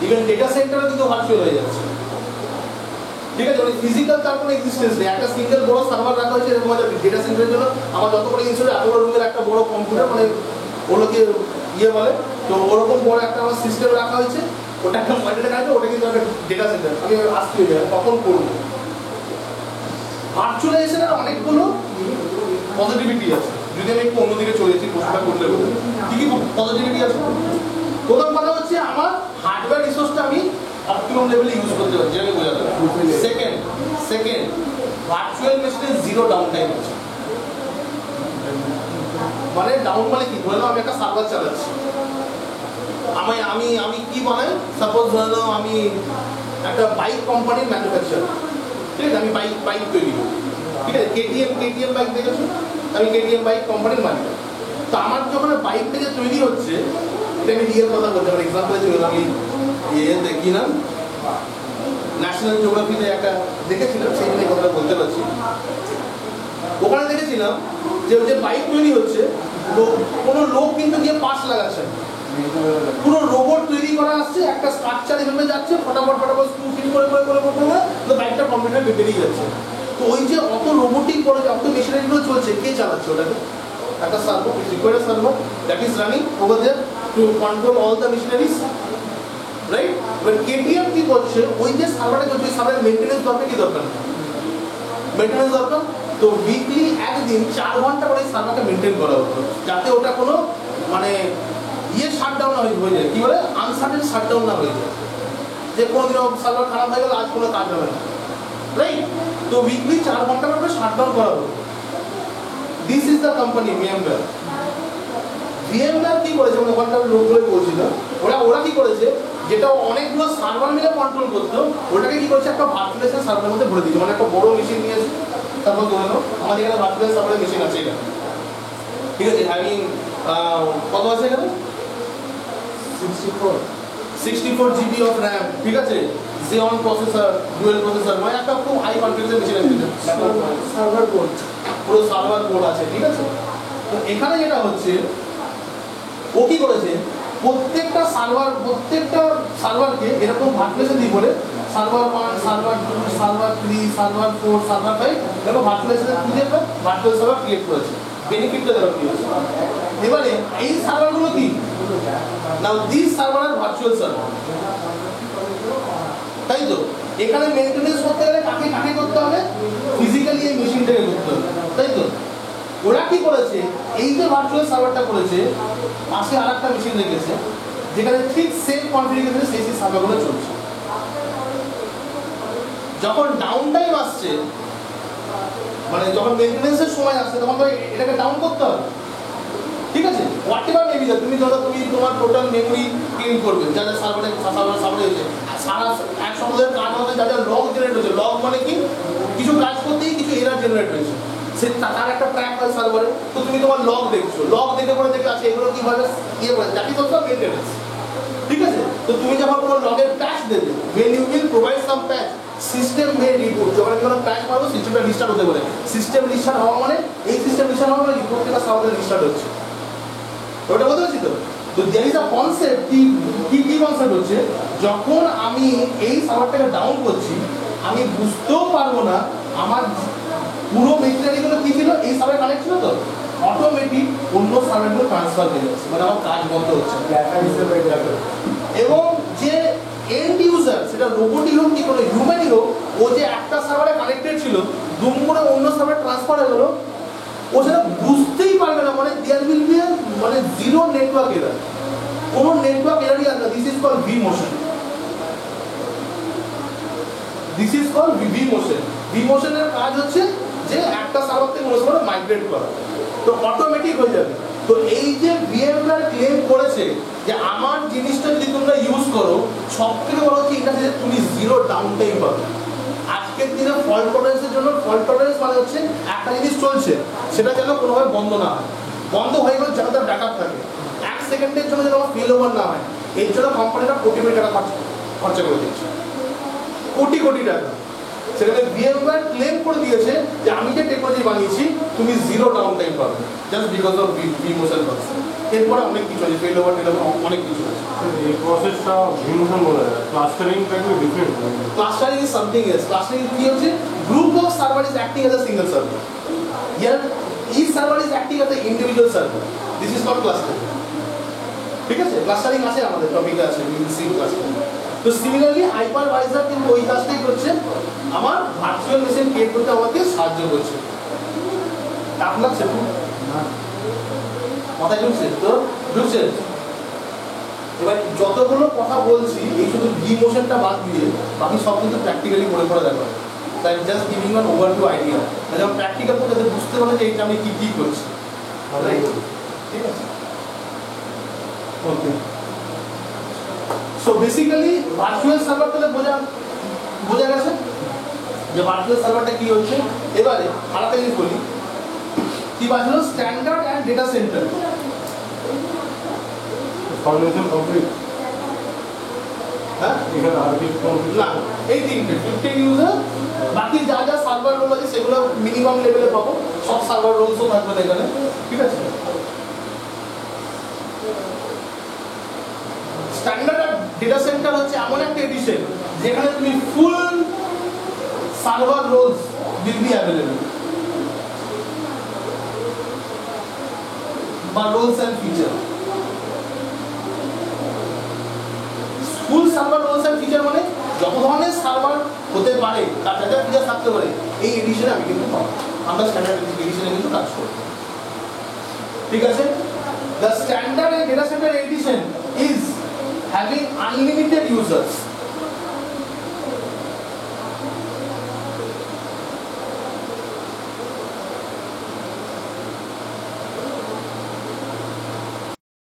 ইভেন ডেটা সেন্টারও কিন্তু ভার্চুয়াল হয়ে যাচ্ছে। ঠিক আছে, মানে ফিজিক্যাল তার কোনো এক্সিস্টেন্স নেই। একটা সিঙ্গেল বড় সার্ভার রাখা হয়েছে এরকম একটা ডেটা সেন্টারের জন্য। আমার যত বড় ইনস্টল এত বড় রুমের একটা বড় কম্পিউটার, মানে ওগুলোকে ইয়ে বলে, তো ওরকম বড় একটা আমার সিস্টেম রাখা হয়েছে। ওটা একটা মনিটরে রাখবে, ওটা কিন্তু একটা ডেটা সেন্টার। আমি আসতে হয়ে যাবে কখন করবো। ভার্চুয়ালাইজেশনের অনেকগুলো পজিটিভিটি আছে। যদি আমি একটু অন্যদিকে চলেছি প্রশ্নটা করলে বলে কি কি পজিটিভিটি আছে। প্রথম কথা হচ্ছে আমার হার্ডওয়্যার রিসোর্সটা আমি অপটিমাম লেভেলে ইউজ করতে পারছি, যেটা বোঝাতে হবে। সেকেন্ড ভার্চুয়াল মেশিনে জিরো ডাউন টাইম আছে। মানে ডাউন মানে কি, ধরে নাও আমি একটা সার্ভার চালাচ্ছি, আমি আমি আমি কি বানাই, সাপোজ ধরে নাও আমি একটা বাইক কোম্পানির ম্যানুফ্যাকচার, ঠিক আছে, আমি বাইক তৈরি করি, ঠিক আছে, কেটিএম বাইক দেখেছো, আমি কেটিএম বাইক কোম্পানির মালিক। তো আমার যখন বাইকটা যে তৈরি হচ্ছে, এটা আমি রিয়েল কথা বলতে পারি, এক্সাম্পলে চলে আমি দেখি না ন্যাশনাল জিওগ্রাফিতে একটা দেখেছিলাম, সেই জন্য কথাটা বলতে পারছি। ওখানে দেখেছিলাম যে যে বাইক তৈরি হচ্ছে, কোনো লোক কিন্তু গিয়ে পাশ লাগাচ্ছে না, পুরো রোবট তৈরি করা আসছে, একটা স্ট্রাকচার এভাবে যাচ্ছে, ফটাফট স্ক্রু ফিট করে তো বাইকটা কম্পিউটারে বেরিয়ে যাচ্ছে। তো ওই যে অত রোবোটিক বড় অত মেশিনারিগুলো চলছে, কে চালাচ্ছে ওটাকে? একটা servo, required servo that is running over there to control all the machineries, right? এবার কেটিএম কি করছে, ওই যে সার্ভারটা চলছে, ওই সার্ভারের মেনটেন্যান্স দরকার, কি দরকার? মেনটেন্যান্স দরকার। তো উইকলি একদিন 4 ঘন্টা করে সার্ভারটা মেনটেন করা হতো, যাতে ওটা কোনো মানে শাটডাউন না হয়ে যায়, কি বলে আনসার্টেন শাটডাউন না হয়ে যায়, যে কোনোদিনও সার্ভার খারাপ হয়ে গেল, আজ কোনো কাজ হবে না, রাইট? তো উইকলি 4 ঘন্টা করে শাটডাউন করা হতো। This is the company VMware. VMware কি করেছে, মানে ওখানকার লোকগুলো বলছিল, ওরা কি করেছে, যেটা অনেকগুলো সার্ভার মিলে কন্ট্রোল করতো, ওটাকে কি করেছে, একটা ভার্চুয়ালাইজেশন সার্ভারের মধ্যে ভরে দিয়েছে। মানে একটা বড় মেশিন নিয়েছে, তারপর ধরে নাও আমাদের এখানে ভার্চুয়ালাইজেশন সার্ভারের মেশিন আছে এটা, ঠিক আছে, আমি কত আছে এখানে 64 GB অফ RAM, ঠিক আছে, Xeon প্রসেসর, ডুয়েল প্রসেসর, মানে একটা খুব হাই কনফিগারেশন মেশিন আছে, সার্ভার বোর্ড, পুরো সার্ভার বোর্ড আছে, ঠিক আছে। তো এখানে যেটা হচ্ছে, ও কি করেছে, প্রত্যেকটা সার্ভারকে এরকম ভার্চুয়ালাইজেশন দিয়ে বলে server 1, server 2, server 3, server 4, server 5 এরকম ভার্চুয়ালাইজেশন দিয়ে ভার্চুয়াল সার্ভার ক্রিয়েট করেছে। বেনিফিটটা দেখো কি হচ্ছে। এবারে এই সার্ভারগুলো কি, নাও দিস সার্ভার আর ভার্চুয়াল সার্ভার, তাই তো এখানে মেইনটেনেন্স করতে গেলে কাকে করতে হবে, ফিজিক্যালি এই মেশিনটাকে করতে হবে, তাই তো। ওরা কি করেছে, এই যে ভার্চুয়াল সার্ভারটা করেছে, পাশে আর একটা মেশিন রেখেছে, যেখানে ঠিক সেম কনফিগারেশনে সেই সার্ভারগুলো চলছে। যখন ডাউন টাইম আসছে, মানে যখন মেইনটেনেন্সের সময় আসছে, তখন তো এটাকে ডাউন করতে হবে, ঠিক আছে। হোয়াট এভার মেবি, তুমি ধরো তুমি তোমার টোটাল মেমোরি ক্লিন করবে, যা যা সার্ভারে হয়েছে, সারা এক সপ্তাহের কাজ মধ্যে যা যা লগ জেনারেট হয়েছে, লগ মানে কি, কিছু কাজ করতেই কিছু এরার জেনারেট হয়েছে, সে তার একটা ট্র্যাক হয় সার্ভারে। তো তুমি তোমার লগ দেখছো, লগ দেখে পরে দেখে আছে এগুলো কিভাবে ইয়ে করে, দ্যাট ইজ অলসো মেইনটেনেন্স, ঠিক আছে। তো তুমি যখন কোনো লগের প্যাচ দেবে, when you will provide some patch, system May report, যখন কোনো প্যাচ মারবো সিস্টেমটা রিস্টার্ট হতে পারে। সিস্টেম রিস্টার্ট হওয়া মানে, এই সিস্টেম রিস্টার্ট হওয়া মানে প্রত্যেকটা সার্ভারে রিস্টার্ট হচ্ছে, ওটা বলতে পারছি তো। তো দেয়ার ইজ আ কনসেপ্ট, কি কনসেপ্ট হচ্ছে, যখন আমি এই সার্ভারটাকে ডাউন করছি, আমি বুঝতেও পারবো না আমার পুরো মেশিনারিগুলো কি ছিল, এই সার্ভারে কানেক্ট ছিল, তো অটোমেটিক অন্য সার্ভারগুলো ট্রান্সফার হয়ে যাচ্ছে, মানে আমার কাজ বন্ধ হচ্ছে। এবং যে এন্ড ইউজার, সেটা রোবটই হোক কি কোনো হিউম্যানই হোক, ও যে একটা সার্ভারে কানেক্টেড ছিল, দুম করে অন্য সার্ভারে ট্রান্সফার হয়ে গেল, ও সেটা বুঝতেই পারবে না, মানে দেয়ার উইল বি মানে জিরো নেটওয়ার্ক এরার, কোন নেটওয়ার্ক এরারই আসবে, this is called V motion. This is called V motion. V মোশনের কাজ হচ্ছে যে একটা সার্ভার থেকে অন্য সার্ভারে মাইগ্রেট করা, তো অটোমেটিক হয়ে যাবে। তো এই যে ভিএমওয়্যার ক্লেম করেছে যে আমার জিনিসটা যদি তোমরা ইউজ করো, সবথেকে বড় হচ্ছে এটা যে তুমি জিরো ডাউন টাইম পাবে। আজকের দিনে ফল্ট টলারেন্সের জন্য, ফল্ট টলারেন্স মানে হচ্ছে একটা জিনিস চলছে সেটা যেন কোনোভাবে বন্ধ না হয়, বন্ধ হয়ে গেলে যেন তার ব্যাকআপ থাকে, 1 সেকেন্ডের জন্য যেন ফেল ওভার না হয়। এর জন্য কোম্পানিটা কোটি কোটি টাকা খরচা করে দিচ্ছে, কোটি কোটি টাকা। সেখানে ভিএমওয়্যার ক্লেম করে দিয়েছে যে আমি যে টেকনোলজি বানিয়েছি তুমি জিরো ডাউন টাইম পাবে, just because of V motion process. এরপরে অনেক কিছু আছে, ফেল ওভার অনেক কিছু আছে। এই প্রসেসটা ভিমোশন বলা যায়, ক্লাস্টারিং টাইপে different. Clustering is something else. Clustering কি হচ্ছে, group of server is acting as a single server. Here each server is acting as an individual server. This is called clustering. ঠিক আছে, ক্লাস্টারিং আছে আমাদের টপিকে আছে, we will see clustering. তো সিমিলারলি হাইপারভাইজার কিন্তু ওই কাজটাই করছে, আমার ভার্চুয়াল মেশিন ক্রিয়েট করতে আমাকে সাহায্য করছে। টাফ লাগছে তো মাথায় ঢুকছে তো? ঢুকছে। এবার যতগুলো কথা বলছি এই শুধু ভি মোশনটা বাদ দিয়ে বাকি সব কিন্তু প্র্যাকটিক্যালি করে করা যাবে। তাই just giving one overview idea, যেমন প্র্যাকটিক্যাল করতে যাতে বুঝতে পারে যে এইটা আমি কি কি করছি। ঠিক আছে, ওকে। সো বেসিক্যালি ভার্চুয়াল সার্ভার তাহলে বোঝা গেছে যে ভার্চুয়াল সার্ভারটা কি হচ্ছে। এবারে আরেকটা জিনিস বলি, কি বাজলো, standard and data centre. Foundation complete. হ্যাঁ, এখানে আর কিছু কমপ্লিট না, এই তিনটে 15 ইউজার, বাকি যা যা সার্ভার রোল আছে সেগুলো মিনিমাম লেভেলে পাবো, সব সার্ভার রোলসও থাকবে না এখানে। ঠিক আছে, স্ট্যান্ডার্ড ডেটা সেন্টার হচ্ছে এমন একটা এডিশন যেখানে তুমি full server roles will be available, বা roles and feature. Full server roles and feature মানে যত ধরনের সার্ভার হতে পারে তার যা যা ফিচার থাকতে পারে এই এডিশনে আমি কিন্তু পাবো, আমরা স্ট্যান্ডার্ড এডিশনে কিন্তু কাজ করি। ঠিক আছে, the standard data centre edition is having unlimited users.